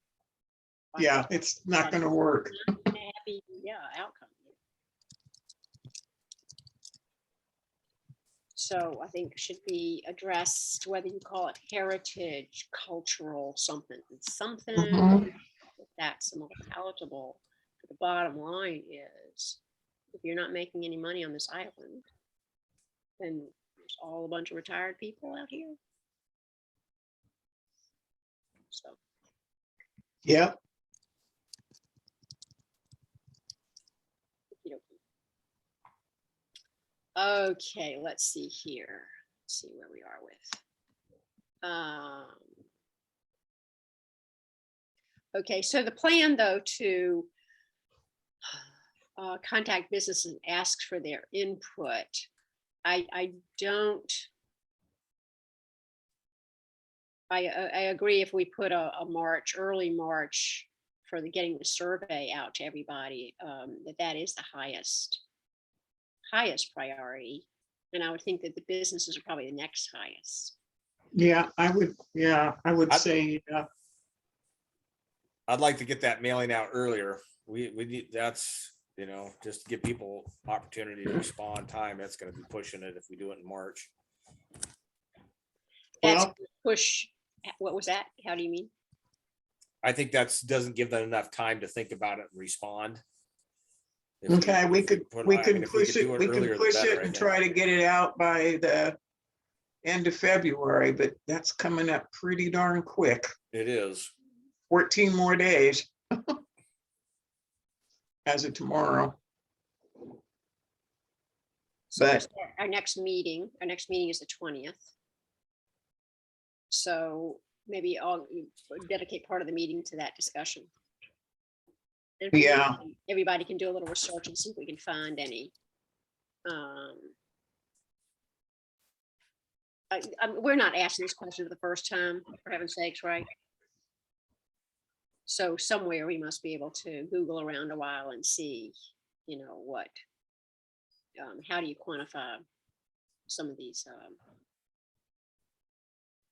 Yeah, it's not going to work. not a happy, outcome. So I think it should be addressed, whether you call it heritage, cultural, something Mhm. that's more palatable. But the bottom line is, if you're not making any money on this island, then there's all a bunch of retired people out here. So Yeah, okay, let's see here. Let's see where we are with. Okay, so the plan, though, to contact businesses and ask for their input, I agree if we put a early March for getting the survey out to everybody, that is the highest priority. And I would think that the businesses are probably the next highest. yeah, I would say, I'd like to get that mailing out earlier. We need, that's, just to give people opportunity to respond time. That's gonna be pushing it if we do it in March. That's well, push. What was that? How do you mean? I think doesn't give them enough time to think about it and respond. okay, we can push it, we can earlier, the push better, it I and think. try to get it out by the end of February, but that's coming up pretty darn quick. It is. 14 more days as of tomorrow. So But our next meeting is the 20th. So maybe I'll dedicate part of the meeting to that discussion. And Yeah. everybody can do a little research and see if we can find any. We're not asking this question for the first time, for heaven's sakes, right? So somewhere we must be able to Google around a while and see, what, how do you quantify some of these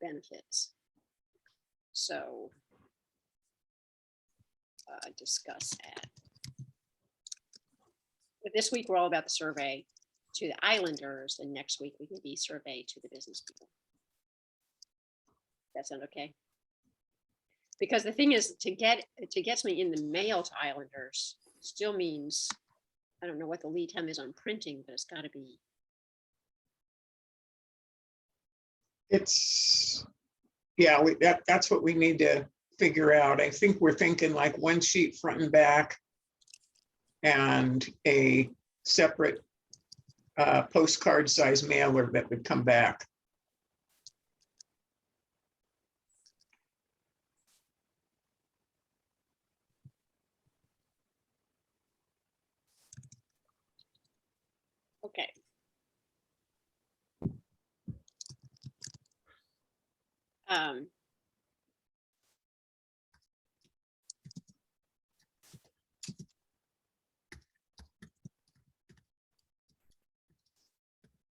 benefits? So discuss that. But this week, we're all about the survey to the islanders, and next week we can be survey to the business people. That sound okay? Because the thing is, to get something in the mail to islanders still means, I don't know what the lead time is on printing, but it's got to be. Yeah, that's what we need to figure out. I think we're thinking like one sheet front and back and a separate postcard size mailer that would come back. Okay.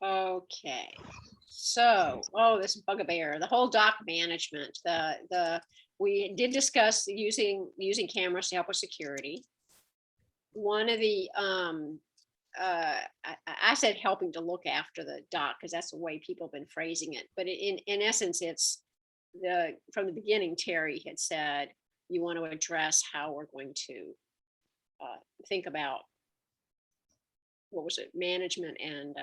Okay, so, this bugaboo, the whole dock management, we did discuss using cameras to help with security. One of the, I said helping to look after the dock, because that's the way people have been phrasing it, but in essence, it's from the beginning, Terry had said, you want to address how we're going to think about, what was it, management and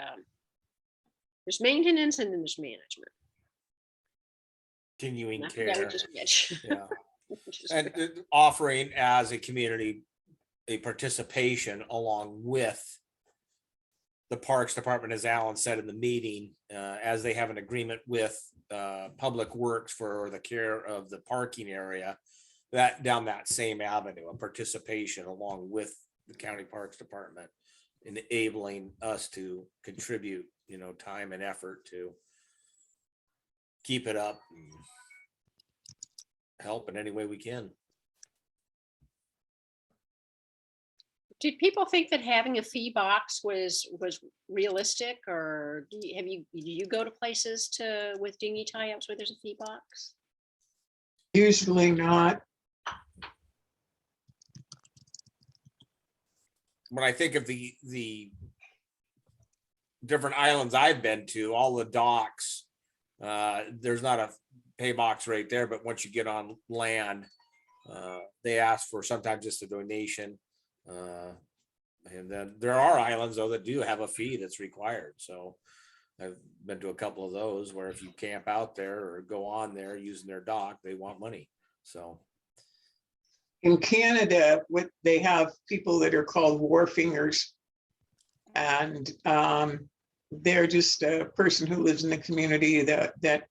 there's maintenance and then there's management. Continuing I forget care. which is which. Yeah. Which is And which. offering as a community a participation along with the Parks Department, as Alan said in the meeting, as they have an agreement with Public Works for the care of the parking area, that down that same avenue, a participation along with the County Parks Department, enabling us to contribute, time and effort to keep it up, and help in any way we can. Did people think that having a fee box was realistic, or do you go to places with dinghy tie-ups where there's a fee box? Usually not. When I think of the different islands I've been to, all the docks, there's not a pay box right there, but once you get on land, they ask for sometimes just a donation. And then there are islands though that do have a fee that's required. So I've been to a couple of those where if you camp out there or go on there using their dock, they want money. So In Canada, they have people that are called wharfingers, and they're just a person who lives in the community that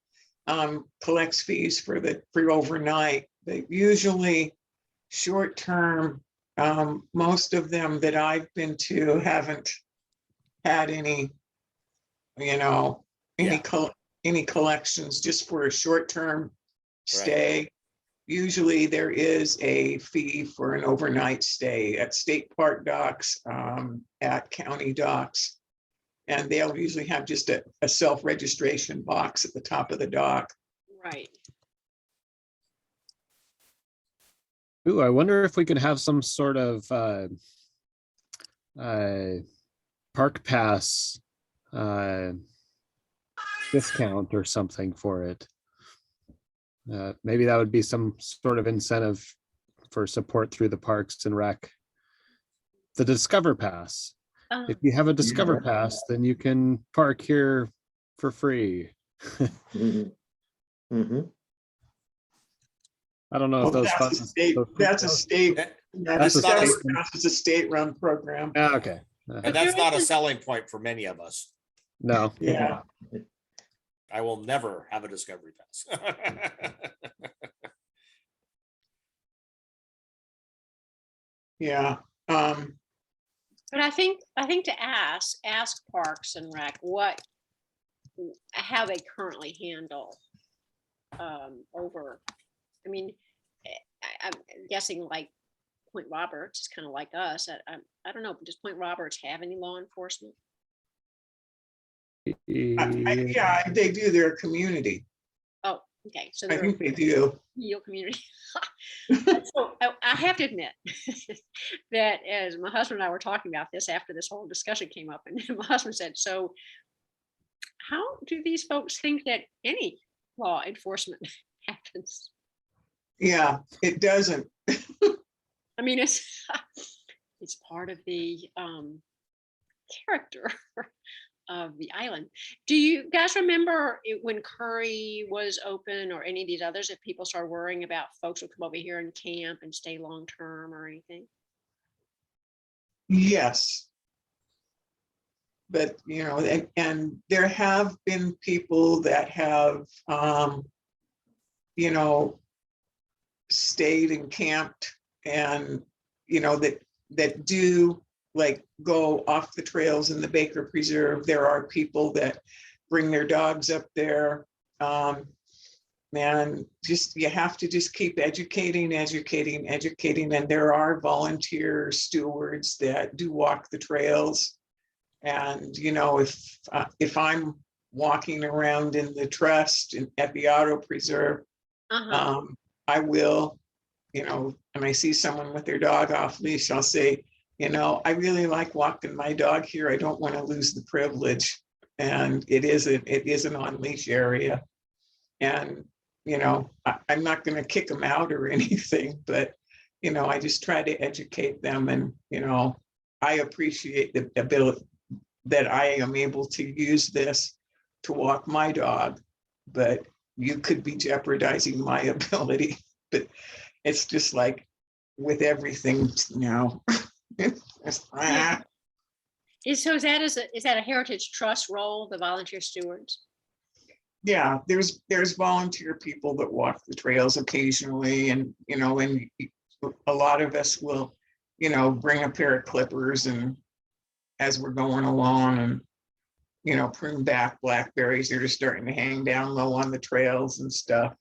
collects fees for overnight. But usually short term, most of them that I've been to haven't had any collections, just for a short term stay. Usually there is a fee for an overnight stay at state park docks, at county docks. And they'll usually have just a self-registration box at the top of the dock. Right. Ooh, I wonder if we could have some sort of park pass discount or something for it. Maybe that would be some sort of incentive for support through the Parks and Rec. The Discover Pass. If you have a Discover Pass, then you can park here for free. Mhm. Mhm. I don't know if those funds. That's a state. That's a Discover state- Pass is a state-run program. Ah, okay. and that's not a selling point for many of us. No. Yeah. I will never have a Discovery Pass. Yeah. But I think to ask Parks and Rec how they currently handle over, I mean, I'm guessing like Point Roberts is kind of like us. I don't know, does Point Roberts have any law enforcement? Yeah, they do. They're a community. Oh, okay, so I they're think they do. Yale community. So I have to admit that as my husband and I were talking about this after this whole discussion came up, and my husband said, so how do these folks think that any law enforcement happens? Yeah, it doesn't. I mean, it's it's part of the character of the island. Do you guys remember when Curry was open, or any of these others, if people started worrying about folks would come over here and camp and stay long term or anything? Yes. But, you know, and there have been people that have, you know, stayed and camped, and, you know, that do like go off the trails in the Baker Preserve. There are people that bring their dogs up there. And just, you have to just keep educating. And there are volunteer stewards that do walk the trails. And, you know, if I'm walking around in the trust at the auto preserve, I will, you know, and I see someone with their dog off leash, I'll say, you know, I really like walking my dog here. I don't want to lose the privilege. And it is an on leash area. And, you know, I'm not going to kick them out or anything, but, you know, I just try to educate them. And, you know, I appreciate the ability that I am able to use this to walk my dog, but you could be jeopardizing my ability. But it's just like with everything now. Yeah. So is that a Heritage Trust role, the volunteer stewards? Yeah, there's volunteer people that walk the trails occasionally, and, you know, and a lot of us will, you know, bring a pair of clippers and as we're going along, and, you know, prune back blackberries that are starting to hang down low on the trails and stuff.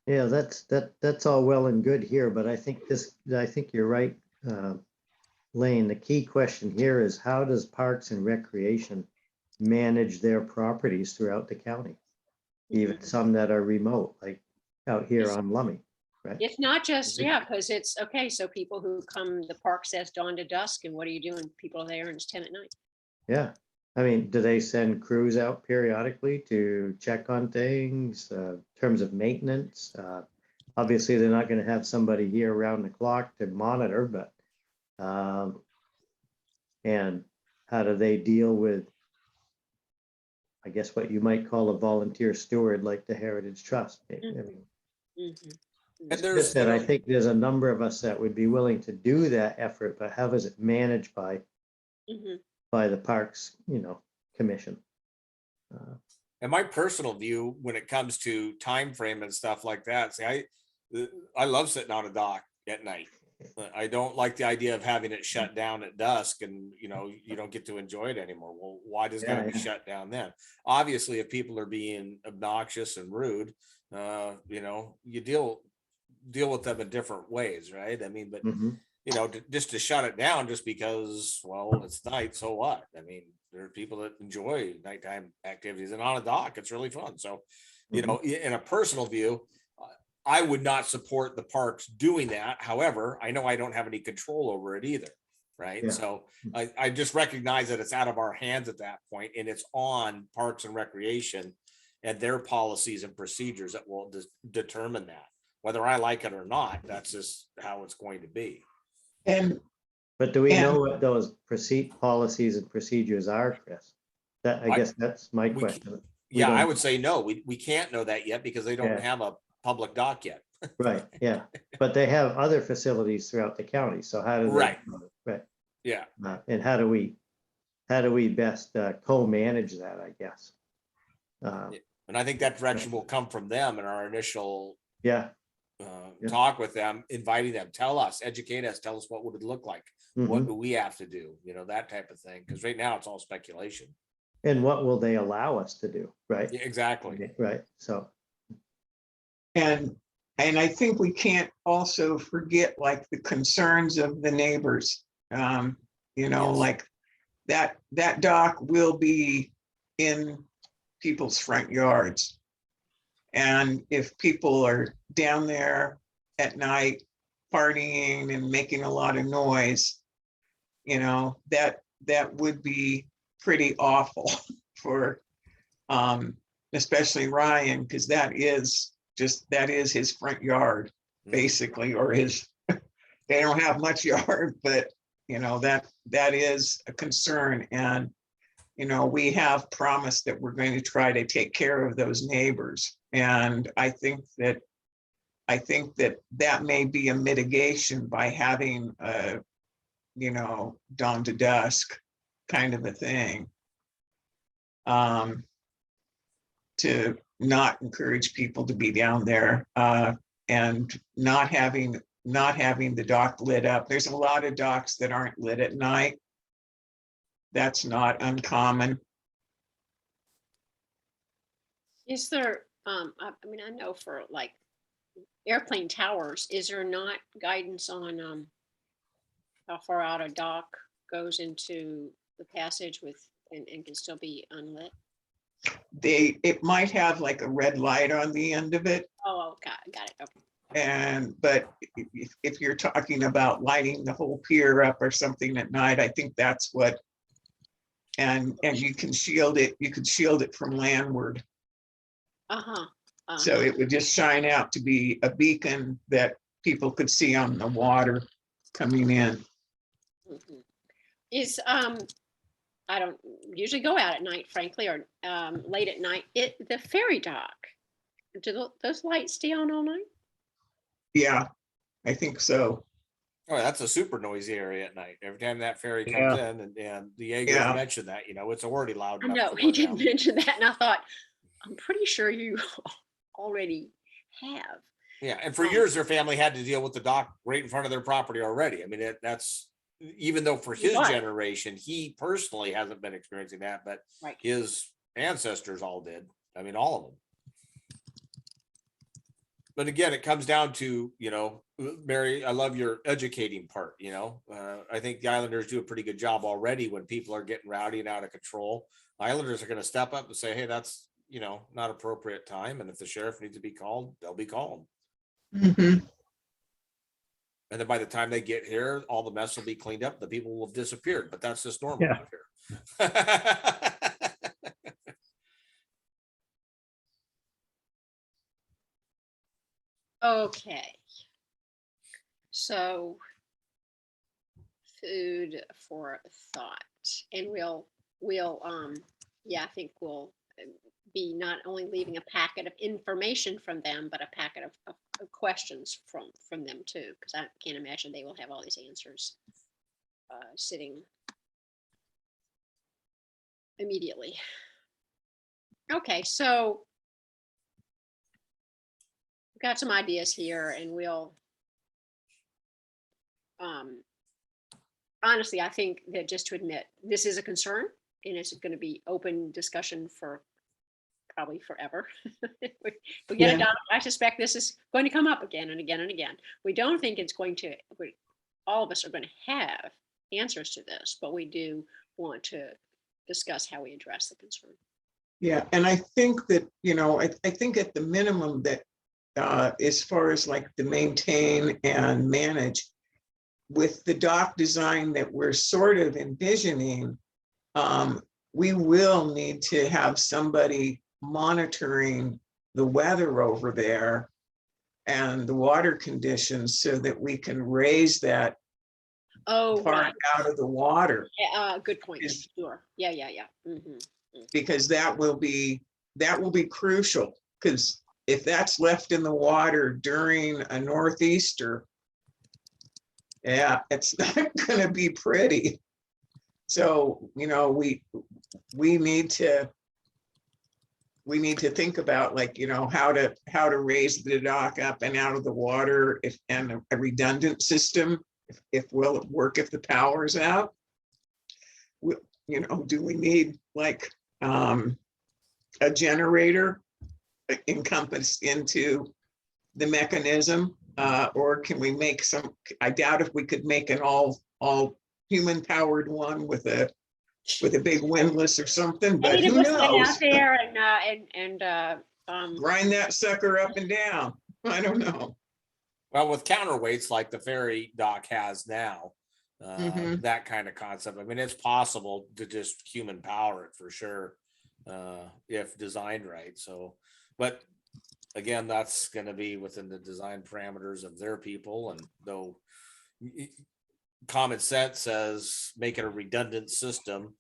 Yeah, that's all well and good here, but I think you're right, Lane. The key question here is, how does Parks and Recreation manage their properties throughout the county? Even some that are remote, like out here on Lummi, right? It's not just, yeah, because it's, okay, so people who come, the park says dawn to dusk, and what are you doing? People are there and it's 10 at night. Yeah, I mean, do they send crews out periodically to check on things, in terms of maintenance? Obviously, they're not going to have somebody here around the clock to monitor, but and how do they deal with, I guess, what you might call a volunteer steward like the Heritage Trust? I mean, And there's, that I think there's a number of us that would be willing to do that effort, but how is it managed by the Parks, you know, Commission? and my personal view when it comes to time frame and stuff like that, see, I love sitting on a dock at night. I don't like the idea of having it shut down at dusk, and, you know, you don't get to enjoy it anymore. Well, why does it gotta be shut down then? Obviously, if people are being obnoxious and rude, you know, you deal with them in different ways, right? I mean, but you know, just to shut it down just because, well, it's night, so what? I mean, there are people that enjoy nighttime activities, and on a dock, it's really fun. So, you know, in a personal view, I would not support the parks doing that. However, I know I don't have any control over it either, right? Yeah. So I just recognize that it's out of our hands at that point, and it's on Parks and Recreation and their policies and procedures that will determine that. Whether I like it or not, that's just how it's going to be. But do we know what those policies and procedures are, Chris? I guess that's my question. Yeah, I would say no. We can't know that yet because they don't have a public dock yet. Right, yeah, but they have other facilities throughout the county, so how do they? Right. Yeah. And how do we best co-manage that, I guess? And I think that direction will come from them in our initial Yeah. talk with them, inviting them, tell us, educate us, tell us what would it look like? What Mhm. do we have to do? That type of thing. Because right now it's all speculation. And what will they allow us to do, right? Yeah, exactly. Right, so, And I think we can't also forget like the concerns of the neighbors. Yes. Like that dock will be in people's front yards. And if people are down there at night partying and making a lot of noise, that would be pretty awful for especially Ryan, because that is his front yard, Mhm. basically, or they don't have much yard, but that is a concern. And we have promised that we're going to try to take care of those neighbors. And I think that may be a mitigation by having a, dawn to dusk kind of a thing. To not encourage people to be down there, and not having the dock lit up. There's a lot of docks that aren't lit at night. That's not uncommon. Is there, I know for like airplane towers, is there not guidance on how far out a dock goes into the passage and can still be unlit? It might have like a red light on the end of it. Oh, got it. Okay. But if you're talking about lighting the whole pier up or something at night, I think that's what, and you can shield it from landward. So it would just shine out to be a beacon that people could see on the water coming in. Mhm. Is I don't usually go out at night, frankly, or late at night. The ferry dock, do those lights stay on all night? Yeah, I think so. Oh, that's a super noisy area at night. Every time that ferry comes Yeah. in, and the Jaegers Yeah. mentioned that, it's already loud I enough. know for he did them. mention that, and I thought, I'm pretty sure you already have. Yeah, and for years their family had to deal with the dock right in front of their property already. I mean, that's even though for his Right. generation, he personally hasn't been experiencing that, but Right. his ancestors all did. I mean, all of them. But again, it comes down to, Mary, I love your educating part. I think the Islanders do a pretty good job already when people are getting rowdy and out of control. Islanders are going to step up and say, hey, that's, not appropriate time. And if the sheriff needs to be called, they'll be called. Mhm. And then by the time they get here, all the mess will be cleaned up. The people will have disappeared, but that's just normal Yeah. out here. Okay. So food for thought, and we'll I think we'll be not only leaving a packet of information from them, but a packet of questions from them too, because I can't imagine they will have all these answers sitting immediately. Okay, so we've got some ideas here, and we'll honestly, I think that just to admit this is a concern, and it's going to be open discussion for probably forever. we get Yeah. it done. I suspect this is going to come up again and again and again. We don't think it's going to, all of us are going to have answers to this, but we do want to discuss how we address the concern. Yeah, and I think that, I think at the minimum that as far as like to maintain and manage with the dock design that we're sort of envisioning, we will need to have somebody monitoring the weather over there and the water conditions so that we can raise that Oh, far right. out of the water. Good point. Is- Sure. Yeah. Mm-hmm. Because that will be crucial, because if that's left in the water during a northeaster, yeah, it's not going to be pretty. So, we need to we need to think about, like, you know, how to raise the dock up and out of the water, if, and a redundant system, if will it work if the power's out? You know, do we need like a generator encompassed into the mechanism? Or can we make some, I doubt if we could make an all human powered one with a big windlass or something, I but need to who just get knows? out there and Grind that sucker up and down. I don't know. Well, with counterweights like the ferry dock has now, Mhm. that kind of concept. I mean, it's possible to just human power it for sure, if designed right. So, but again, that's going to be within the design parameters of their people. And though common sense says make it a redundant system,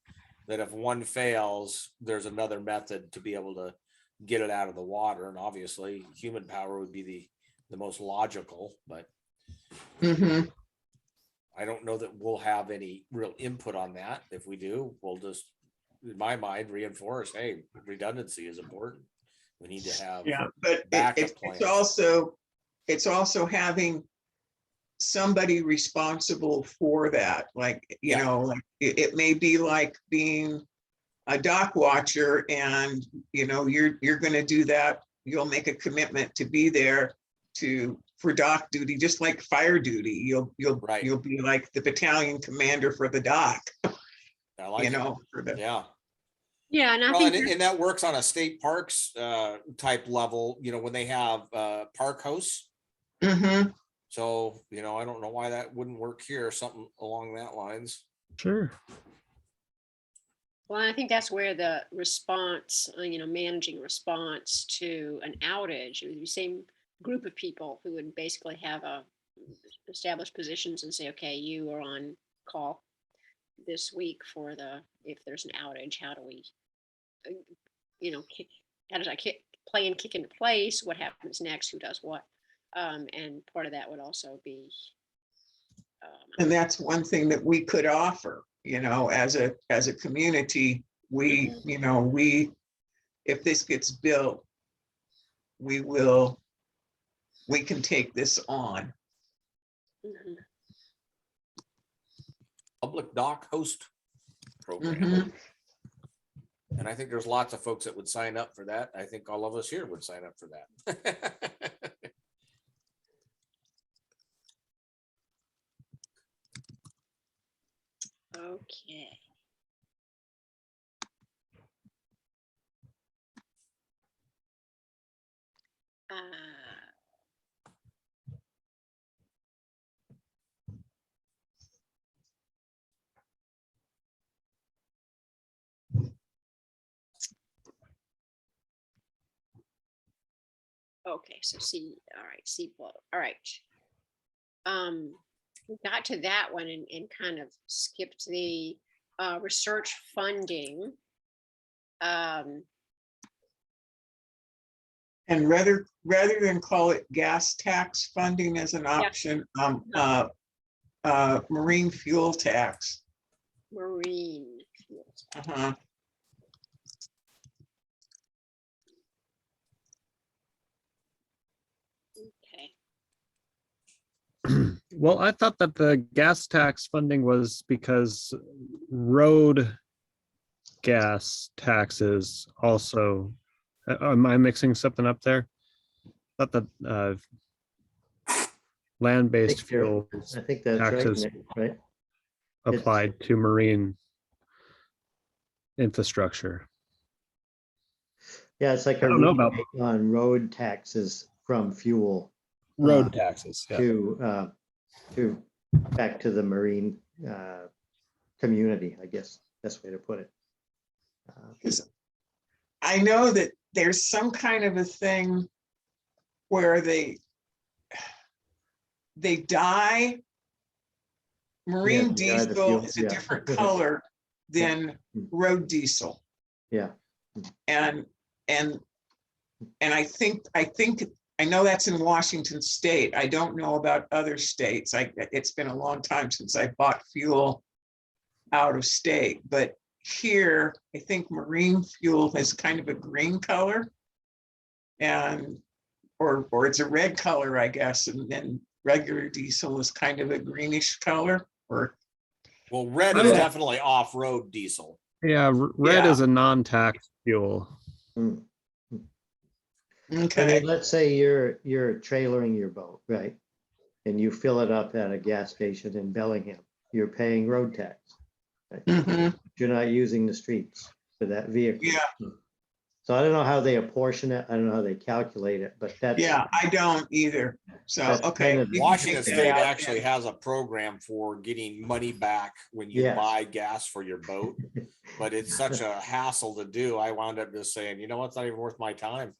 that if one fails, there's another method to be able to get it out of the water. And obviously human power would be the most logical, but Mhm. I don't know that we'll have any real input on that. If we do, we'll just, in my mind, reinforce, hey, redundancy is important. We need to have Yeah, but backup it's plans. also having somebody responsible for that. Like, you Yeah. know, like it may be like being a dock watcher, and you know, you're going to do that. You'll make a commitment to be there for dock duty, just like fire duty. Right. You'll be like the battalion commander for the dock. I like You it. know, for the Yeah. yeah, and I Well, think and that works on a state parks type level, you know, when they have park hosts. Mhm. So, you know, I don't know why that wouldn't work here, something along that lines. Sure. well, I think that's where the response, managing response to an outage, it would be the same group of people who would basically have established positions and say, okay, you are on call this week if there's an outage, how do we, how does that plan kick into place? What happens next? Who does what? And part of that would also be. And that's one thing that we could offer, you know, as a community. We, Mhm. you know, if this gets built, we can take this on. Mhm. Public dock host program. Mhm. And I think there's lots of folks that would sign up for that. I think all of us here would sign up for that. Okay. Okay, so all right, all right. We got to that one and kind of skipped the research funding. And rather than call it gas tax funding as an option, marine fuel tax. Marine fuel tax. Uh-huh. Okay. Well, I thought that the gas tax funding was because road gas taxes also, am I mixing something up there? Thought that land-based fuels I think that's right, taxes Nick, right? applied to marine infrastructure. Yeah, it's like I a don't know about rebate on road taxes from fuel road taxes. Yeah. to back to the marine community, I guess, best way to put it. Because I know that there's some kind of a thing where they dye marine Yeah, the diesel fuel, is a yeah. different color than road diesel. Yeah. And I think I know that's in Washington State. I don't know about other states. It's been a long time since I bought fuel out of state, but here, I think marine fuel has kind of a green color. And, or it's a red color, I guess, and then regular diesel is kind of a greenish color, or, Well, red I is don't- definitely off-road diesel. Yeah, red Yeah. is a non-tax fuel. Hmm. I okay, mean, let's say you're trailering your boat, right? And you fill it up at a gas station in Bellingham, you're paying road tax. mhm, You're not using the streets for that vehicle. Yeah. So I don't know how they apportion it. I don't know how they calculate it, but that's. yeah, I don't either. So, That's okay. kind of- you can Washington take that State out actually then. has a program for getting money back when you Yes. buy gas for your boat, but it's such a hassle to do. I wound up just saying, you know what, it's not even worth my time.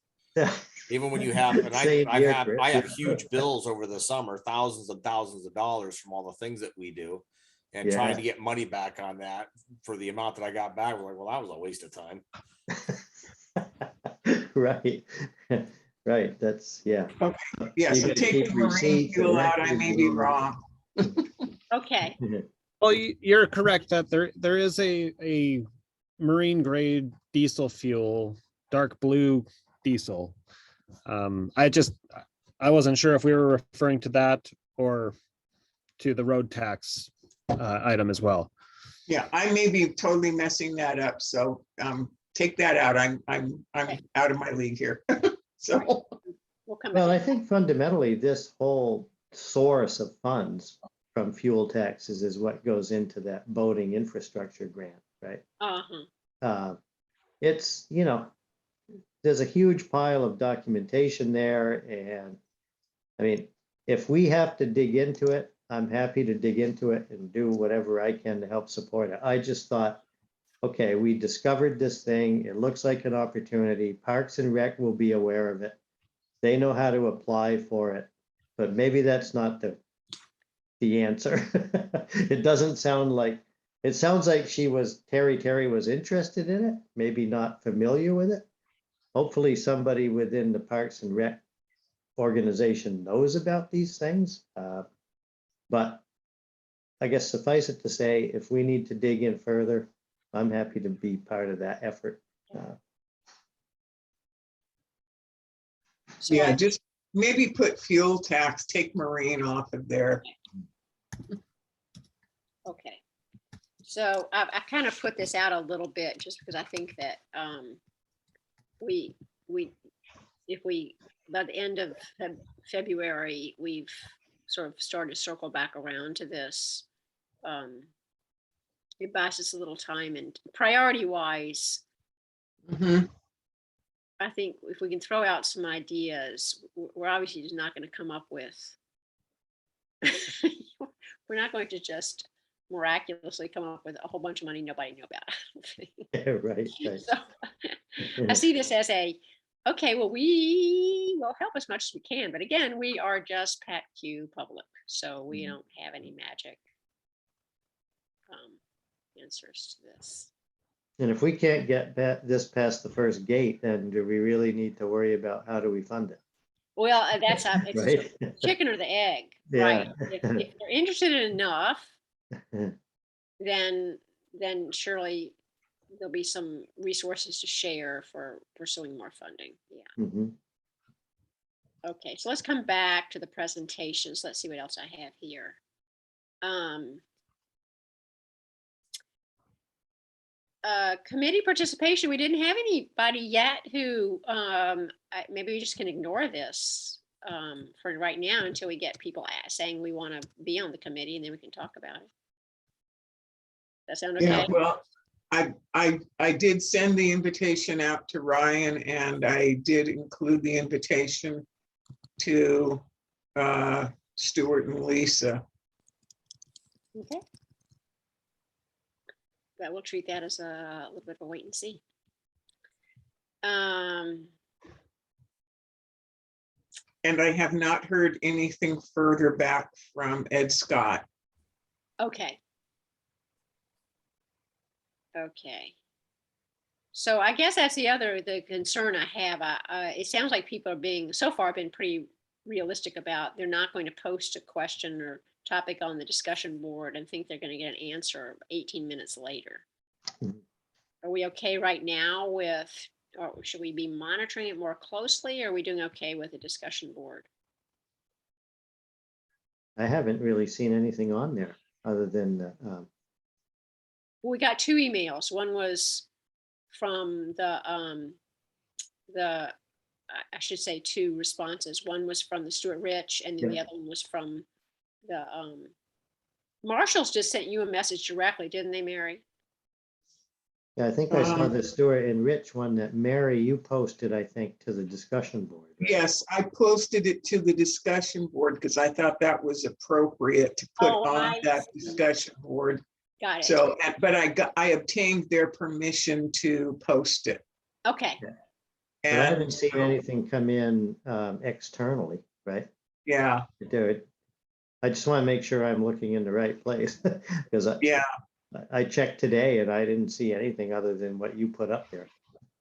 Even when you have, and Same I here, have, Chris. I have huge bills over the summer, thousands and thousands of dollars from all the things that we do. And trying to get money back on that for the amount that I got back, we're like, well, that was a waste of time. Right, right, that's, yeah. Yeah, You so gotta take keep the marine receipts and fuel out, I records may and be all that. wrong. Okay, Well, you're correct that there is a marine grade diesel fuel, dark blue diesel. I wasn't sure if we were referring to that or to the road tax item as well. Yeah, I may be totally messing that up, so take that out. I'm Okay. out of my league here. So, we'll come Well, I back. think fundamentally, this whole source of funds from fuel taxes is what goes into that boating infrastructure grant, right? Uh-huh. It's, there's a huge pile of documentation there, and I mean, if we have to dig into it, I'm happy to dig into it and do whatever I can to help support it. I just thought, okay, we discovered this thing. It looks like an opportunity. Parks and Rec will be aware of it. They know how to apply for it, but maybe that's not the answer. It doesn't sound like, it sounds like Terry was interested in it, maybe not familiar with it. Hopefully somebody within the Parks and Rec organization knows about these things. But I guess suffice it to say, if we need to dig in further, I'm happy to be part of that effort. So yeah, I- just maybe put fuel tax, take marine off of there. Okay. So I kind of put this out a little bit just because I think that if we, by the end of February, we've sort of started to circle back around to this. It buys us a little time, and priority wise, Mhm. I think if we can throw out some ideas, we're obviously just not going to come up with, we're not going to just miraculously come up with a whole bunch of money nobody knew about. I don't think. Right, right. So I see this as okay, well, we will help as much as we can. But again, we are just PAC-Q public. So we Mhm. don't have any magic answers to this. And if we can't get this past the first gate, then do we really need to worry about how do we fund it? Well, it's a sort Right? of chicken or the egg, Yeah. right? If they're interested in enough, then surely there'll be some resources to share for pursuing more funding. Yeah. Mhm. Okay, so let's come back to the presentations. Let's see what else I have here. Committee participation. We didn't have anybody yet who maybe we just can ignore this for right now until we get people saying we want to be on the committee, and then we can talk about it. That sound okay? Yeah, well, I did send the invitation out to Ryan, and I did include the invitation to Stuart and Lisa. Okay. But we'll treat that as a little bit of a wait and see. And I have not heard anything further back from Ed Scott. Okay. Okay. So I guess that's the concern I have. It sounds like people are so far been pretty realistic about they're not going to post a question or topic on the discussion board and think they're going to get an answer 18 minutes later. are we okay right now with, or should we be monitoring it more closely? Or are we doing okay with the discussion board? I haven't really seen anything on there other than, We got two emails. One was from I should say two responses. One was from the Stuart Rich, and then the Yeah. other one was from the Marshalls just sent you a message directly, didn't they, Mary? yeah, I think I saw the Stuart and Rich one that Mary, you posted, I think, to the discussion board. Right? Yes, I posted it to the discussion board because I thought that was appropriate to put Oh, on I that see. discussion board. Got it. So, but I obtained their permission to post it. Okay. But I haven't And seen anything come in externally, right? yeah, I just want to make sure I'm looking in the right place because yeah. I checked today and I didn't see anything other than what you put up there.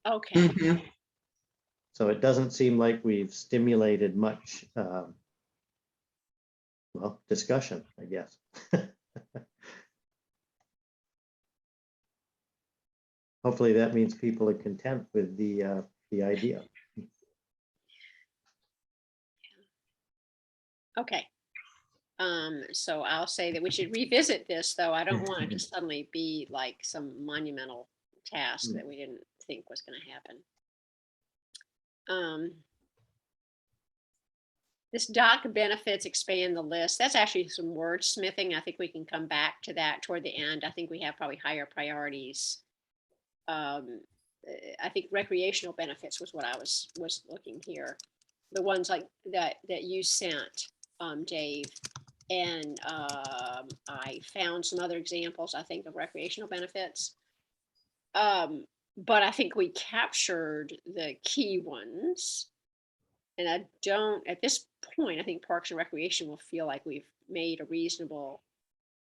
Okay. Mhm. So it doesn't seem like we've stimulated much, well, discussion, I guess. Hopefully that means people are content with the idea. Okay. So I'll say that we should revisit this, though. I don't want it to suddenly be like some monumental task that we didn't think was going to happen. This doc benefits expand the list. That's actually some wordsmithing. I think we can come back to that toward the end. I think we have probably higher priorities. I think recreational benefits was what I was looking here. The ones like that you sent, Dave. And I found some other examples, I think, of recreational benefits. But I think we captured the key ones. And I don't, at this point, I think Parks and Recreation will feel like we've made a reasonable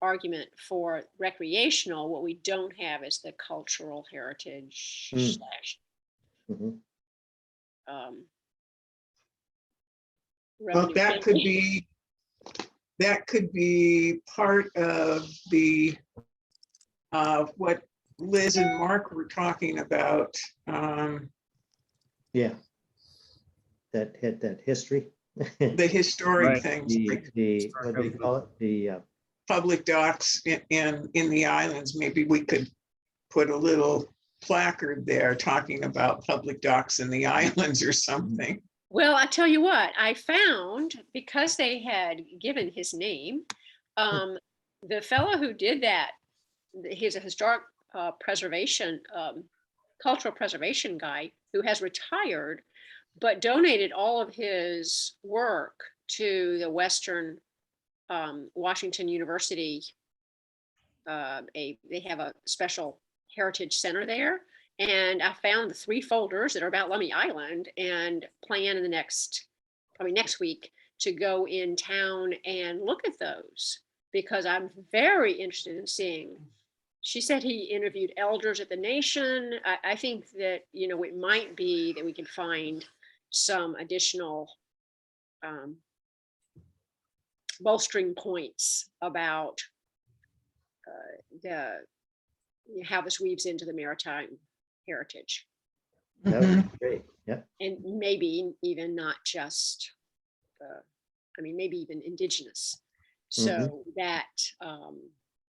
argument for recreational. What we don't have is the cultural heritage slash Mhm. Well, revenue that could be part of the what Liz and Mark were talking about. Yeah. That history. The historic Right. things, like What do they call it? The public docks in the islands. Maybe we could put a little placard there talking about public docks in the islands or something. Well, I tell you what, I found, because they had given his name, the fellow who did that, he's a historic preservation, cultural preservation guy who has retired, but donated all of his work to the Western Washington University. They have a special heritage center there. And I found the 3 folders that are about Lummi Island, and plan in the probably next week, to go in town and look at those, because I'm very interested in seeing. She said he interviewed elders at the nation. I think that, it might be that we can find some additional bolstering points about how this weaves into the maritime heritage. that would be great. Yeah. And maybe even not just, maybe even indigenous. So that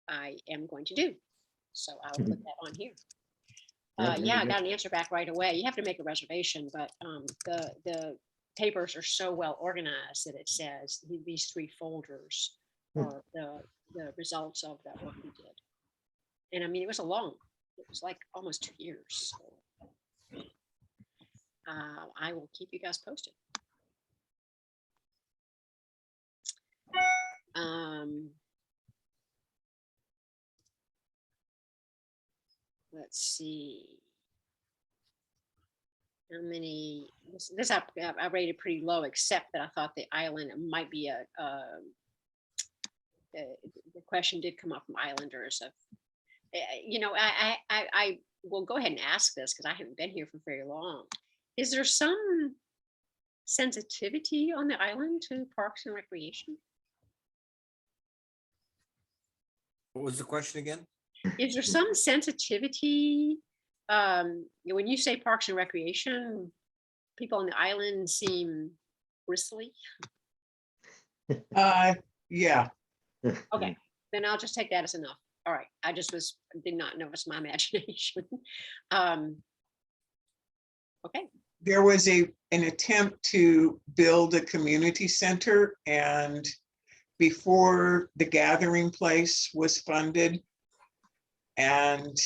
I am going to do. So I'll put that on here. Yeah, I got an answer back right away. You have to make a reservation, but the papers are so well organized that it says these 3 folders are the results of that work we did. And it was it was like almost 2 years. So I will keep you guys posted. Let's see. How many? This I rated pretty low, except that I thought the island might be the question did come up from Islanders of, I will go ahead and ask this because I haven't been here for very long. Is there some sensitivity on the island to Parks and Recreation? What was the question again? Is there some sensitivity when you say Parks and Recreation, people on the island seem bristly. Yeah, Okay, then I'll just take that as enough. All right, I just did not know it's my imagination. Okay, there was an attempt to build a community center, and before the gathering place was funded, and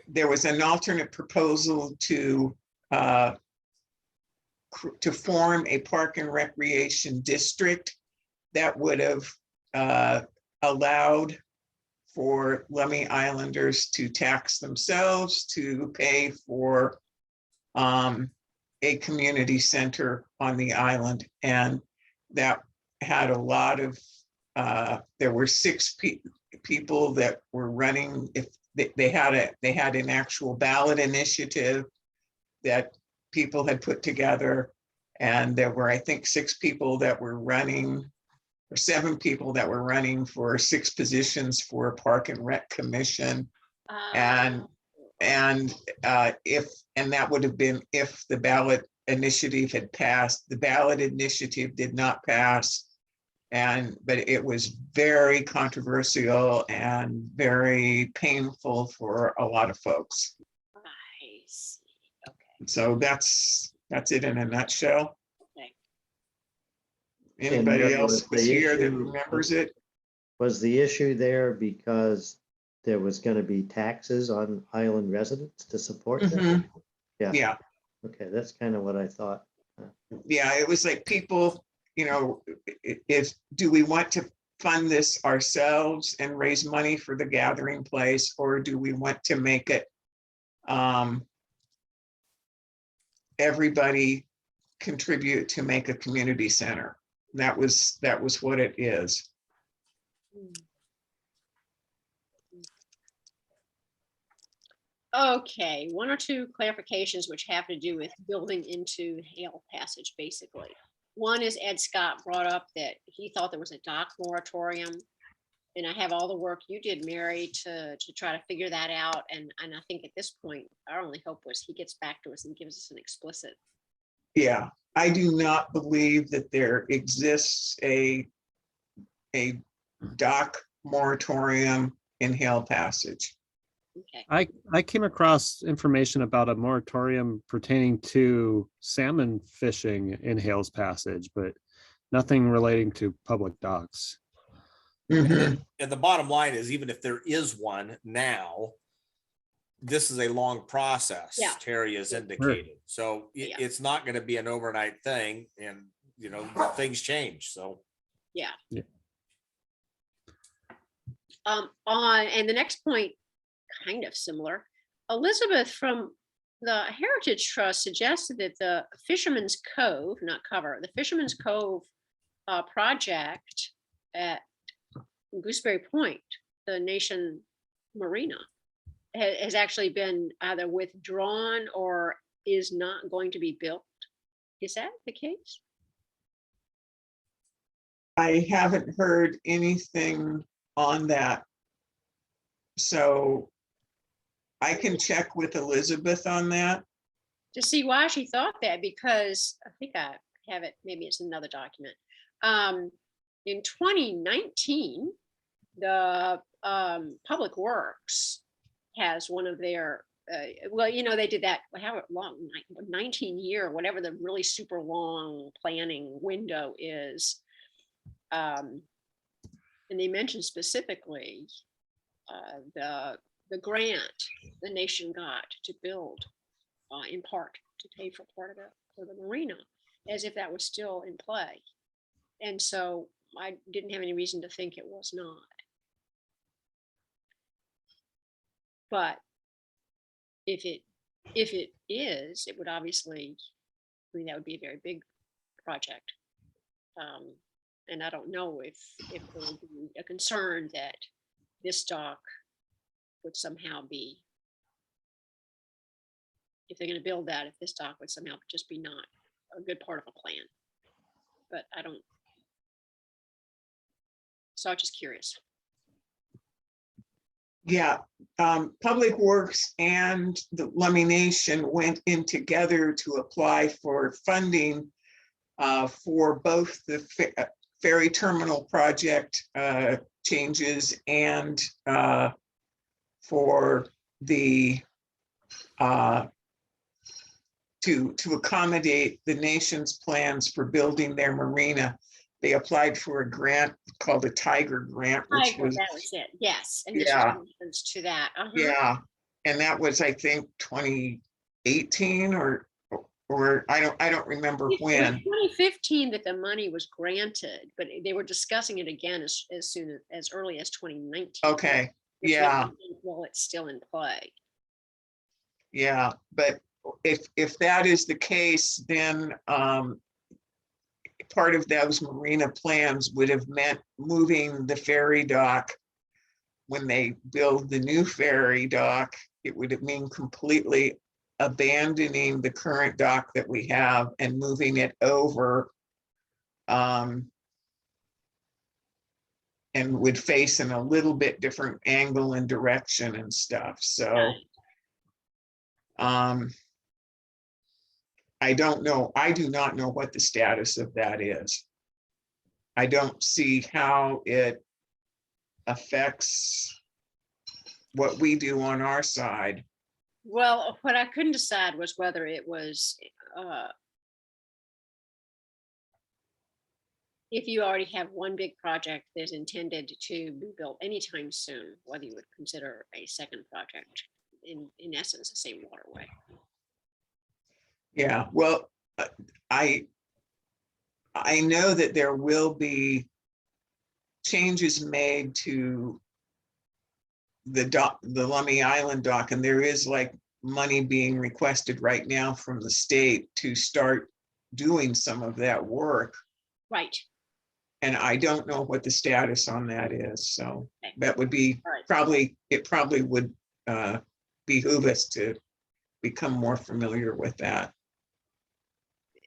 there was an alternate proposal to form a park and recreation district that would have allowed for Lemmy Islanders to tax themselves to pay for a community center on the island. And that had a lot of, there were 6 people that were running. If they had an actual ballot initiative that people had put together. And there were, I think, 6 people that were running, or 7 people that were running for 6 positions for a Park and Rec Commission. And that would have been if the ballot initiative had passed. The ballot initiative did not pass. But it was very controversial and very painful for a lot of folks. I see. Okay. So that's it in a nutshell. Okay. Anybody And else was was the here that issue- remembers it? Was the issue there because there was gonna be taxes on island residents to support them? Mhm. Yeah. Yeah, Okay, that's kind of what I thought. yeah, it was like people, do we want to fund this ourselves and raise money for the gathering place, or do we want to make it everybody contribute to make a community center? That was what it is. Okay, 1 or 2 clarifications which have to do with building into Hale Passage, basically. One is Ed Scott brought up that he thought there was a dock moratorium. And I have all the work you did, Mary, to try to figure that out. And I think at this point, our only hope was he gets back to us and gives us an explicit. Yeah, I do not believe that there exists a dock moratorium in Hale Passage. Okay, I came across information about a moratorium pertaining to salmon fishing in Hales Passage, but nothing relating to public docks. Mhm. And the bottom line is, even if there is one now, this is a long process, Yeah. Terry has indicated. So Yeah. it's not going to be an overnight thing, and things change. So and the next point, kind of similar. Elizabeth from the Heritage Trust suggested that the Fisherman's Cove, not cover, the Fisherman's Cove project at Gooseberry Point, the Nation Marina, has actually been either withdrawn or is not going to be built. Is that the case? I haven't heard anything on that. So I can check with Elizabeth on that. To see why she thought that, because I think I have it, maybe it's another document. In 2019, the Public Works has one of their, they did that, how long, 19-year, whatever the really super long planning window is. And they mentioned specifically the grant the nation got to build in part to pay for part of it for the marina, as if that was still in play. And so I didn't have any reason to think it was not. But if it is, it would obviously, that would be a very big project. And I don't know if there would be a concern that this dock would somehow be, if they're going to build that, if this dock would somehow just be not a good part of a plan. But I don't. So I'm just curious. Yeah, Public Works and the Lummi Nation went in together to apply for funding for both the ferry terminal project changes and for the to accommodate the nation's plans for building their marina. They applied for a grant called a Tiger Grant, which Tiger, was, that was it, yes, and this Yeah. was to that. yeah, and that was, I think, 2018 or I don't remember It was when. 2015 that the money was granted, but they were discussing it again as early as 2019. Okay, which made yeah. me think, well, it's still in play. Yeah, but if that is the case, then part of those marina plans would have meant moving the ferry dock. When they build the new ferry dock, it would have mean completely abandoning the current dock that we have and moving it over. And would face in a little bit different angle and direction and stuff. So I don't know. I do not know what the status of that is. I don't see how it affects what we do on our side. Well, what I couldn't decide was whether it was, if you already have one big project that's intended to be built anytime soon, whether you would consider a second project in essence, the same waterway. Yeah, well, I know that there will be changes made to the dock, the Lummi Island dock, and there is like money being requested right now from the state to start doing some of that work. Right. And I don't know what the status on that is, so Okay. that would be All right. probably would behoove us to become more familiar with that.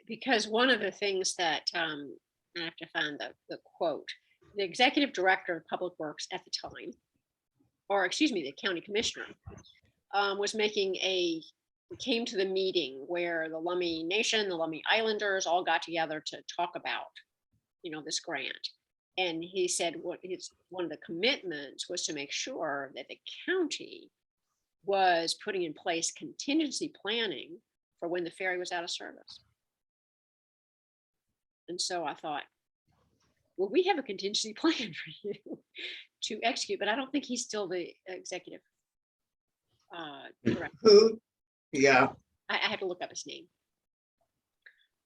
Because one of the things that, I have to find the quote, the executive director of Public Works at the time, or excuse me, the county commissioner, was came to the meeting where the Lummi Nation, the Lummi Islanders all got together to talk about, this grant. And he said one of the commitments was to make sure that the county was putting in place contingency planning for when the ferry was out of service. And so I thought, well, we have a contingency plan for you to execute, but I don't think he's still the executive director. Who? Yeah, I had to look up his name.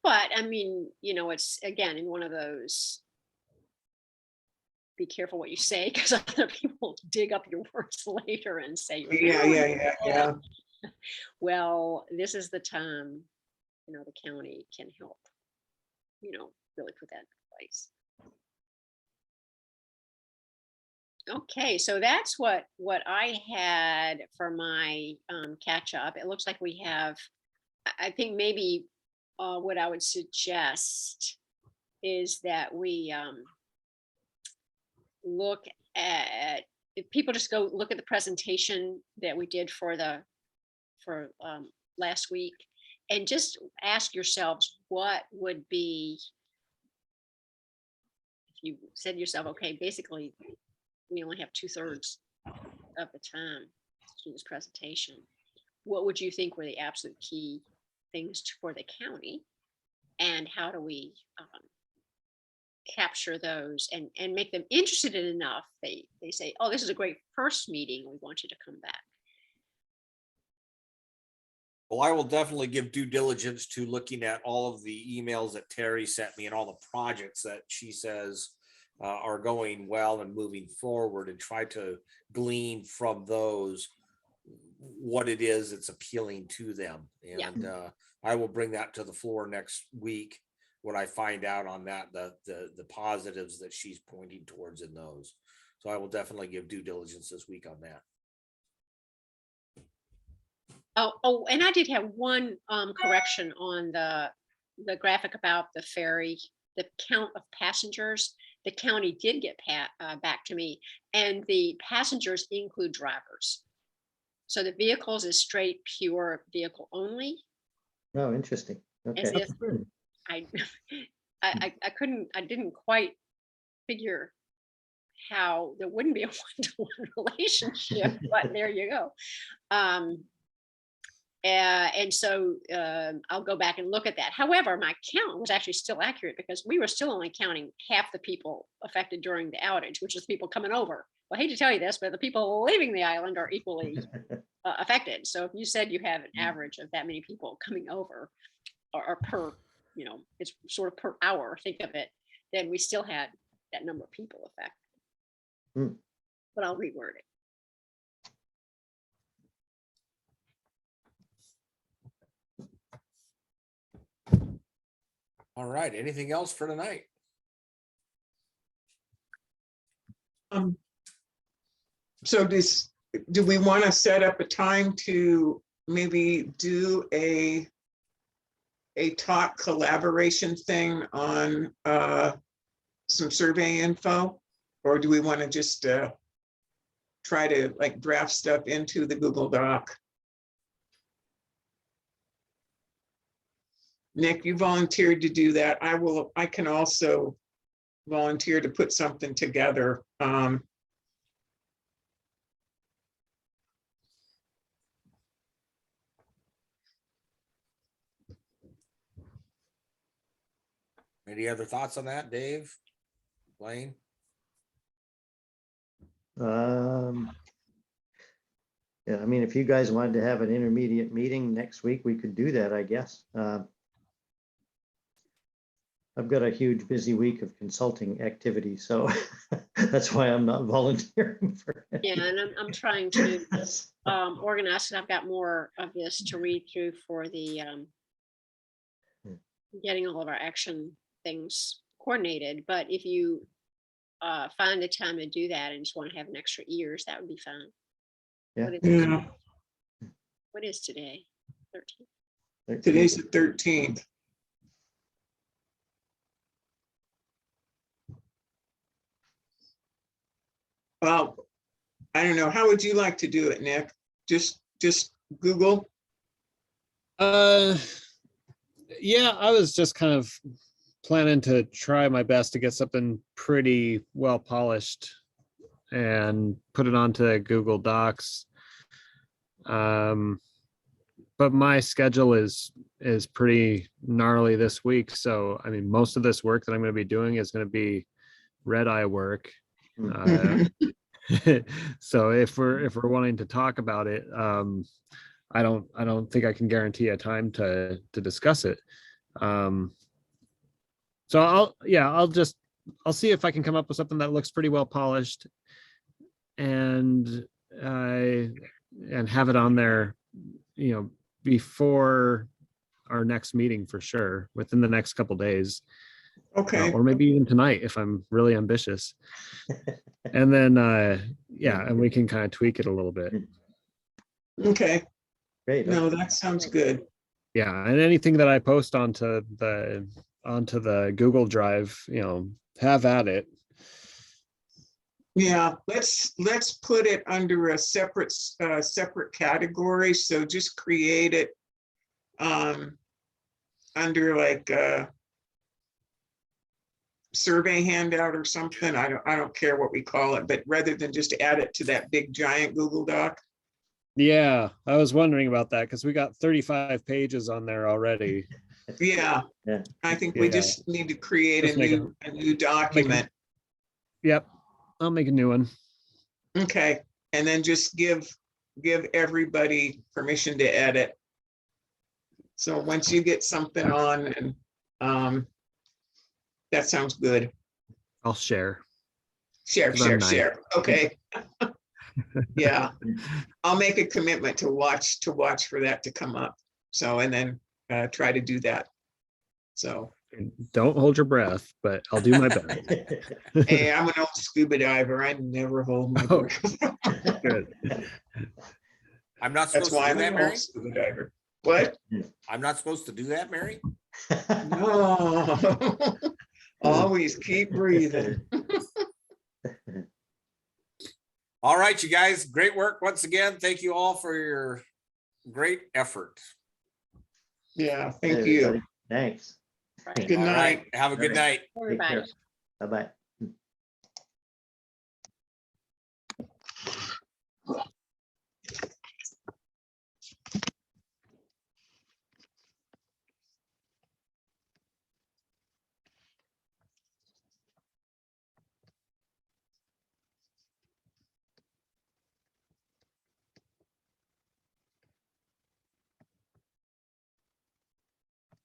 But I mean, it's again in one of those, be careful what you say, because other people dig up your words later and say, yeah. Well, this is the time, the county can help, really put that in place. Okay, so that's what I had for my catch up. It looks like we have, I think maybe what I would suggest is that we look at, if people just go look at the presentation that we did for last week, and just ask yourselves what would be, if you said to yourself, okay, basically we only have 2/3 of the time to do this presentation. What would you think were the absolute key things for the county? And how do we capture those and make them interested in enough? They say, oh, this is a great first meeting. We want you to come back. Well, I will definitely give due diligence to looking at all of the emails that Terry sent me and all the projects that she says are going well and moving forward, and try to glean from those what it is that's appealing to them. And I will bring that to the floor next week when I find out on that, the positives that she's pointing towards in those. So I will definitely give due diligence this week on that. Oh, and I did have one correction on the graphic about the ferry, the count of passengers. the county did get back to me, and the passengers include drivers. So the vehicles is straight, pure vehicle only. Oh, interesting. As Okay. if I I didn't quite figure how there wouldn't be a one-to-one relationship, but there you go. And so I'll go back and look at that. However, my count was actually still accurate because we were still only counting half the people affected during the outage, which is people coming over. Well, I hate to tell you this, but the people leaving the island are equally affected. So if you said you have an average of that many people coming over, or per, it's sort of per hour, think of it, then we still had that number of people affected. But I'll reword it. All right. Anything else for tonight? So do we want to set up a time to maybe do a talk collaboration thing on some survey info? Or do we want to just try to like draft stuff into the Google Doc? Nick, you volunteered to do that. I can also volunteer to put something together. Any other thoughts on that, Dave? Blaine? Yeah, I mean, if you guys wanted to have an intermediate meeting next week, we could do that, I guess. I've got a huge busy week of consulting activity, so that's why I'm not volunteering for it. Yeah, and I'm trying to organize it. I've got more of this to read through for the getting all of our action things coordinated. But if you find a time to do that and just want to have an extra ears, that would be fine. Yeah. What is today? 13th. Today's the 13th. Well, I don't know. How would you like to do it, Nick? Just Google? Yeah, I was just kind of planning to try my best to get something pretty well polished and put it onto Google Docs. But my schedule is pretty gnarly this week. So, I mean, most of this work that I'm going to be doing is going to be red eye work. So if we're wanting to talk about it, I don't think I can guarantee a time to discuss it. So I'll see if I can come up with something that looks pretty well polished and have it on there, before our next meeting for sure, within the next couple days. Okay. Or maybe even tonight if I'm really ambitious. And then and we can kind of tweak it a little bit. Okay. Great. No, that sounds good. Yeah, and anything that I post onto the Google Drive, have at it. Yeah, let's put it under a separate category. So just create it under like survey handout or something. I don't care what we call it, but rather than just add it to that big giant Google Doc. Yeah, I was wondering about that because we got 35 pages on there already. Yeah, I think we just need to create a new document. Yep, I'll make a new one. Okay, and then just give everybody permission to edit. So once you get something on, and that sounds good. I'll share. Share. Okay. Yeah, I'll make a commitment to watch for that to come up. So, and then try to do that. So don't hold your breath, but I'll do my best. Hey, I'm an old scuba diver. I never hold my breath. Good. I'm not supposed to do that, Mary? Scuba diver. What? I'm not supposed to do that, Mary? No. Always keep breathing. All right, you guys, great work once again. Thank you all for your great effort. Yeah, thank you. Thanks. Right. Good All right, night. have a good night. Take Everybody. care. Bye-bye.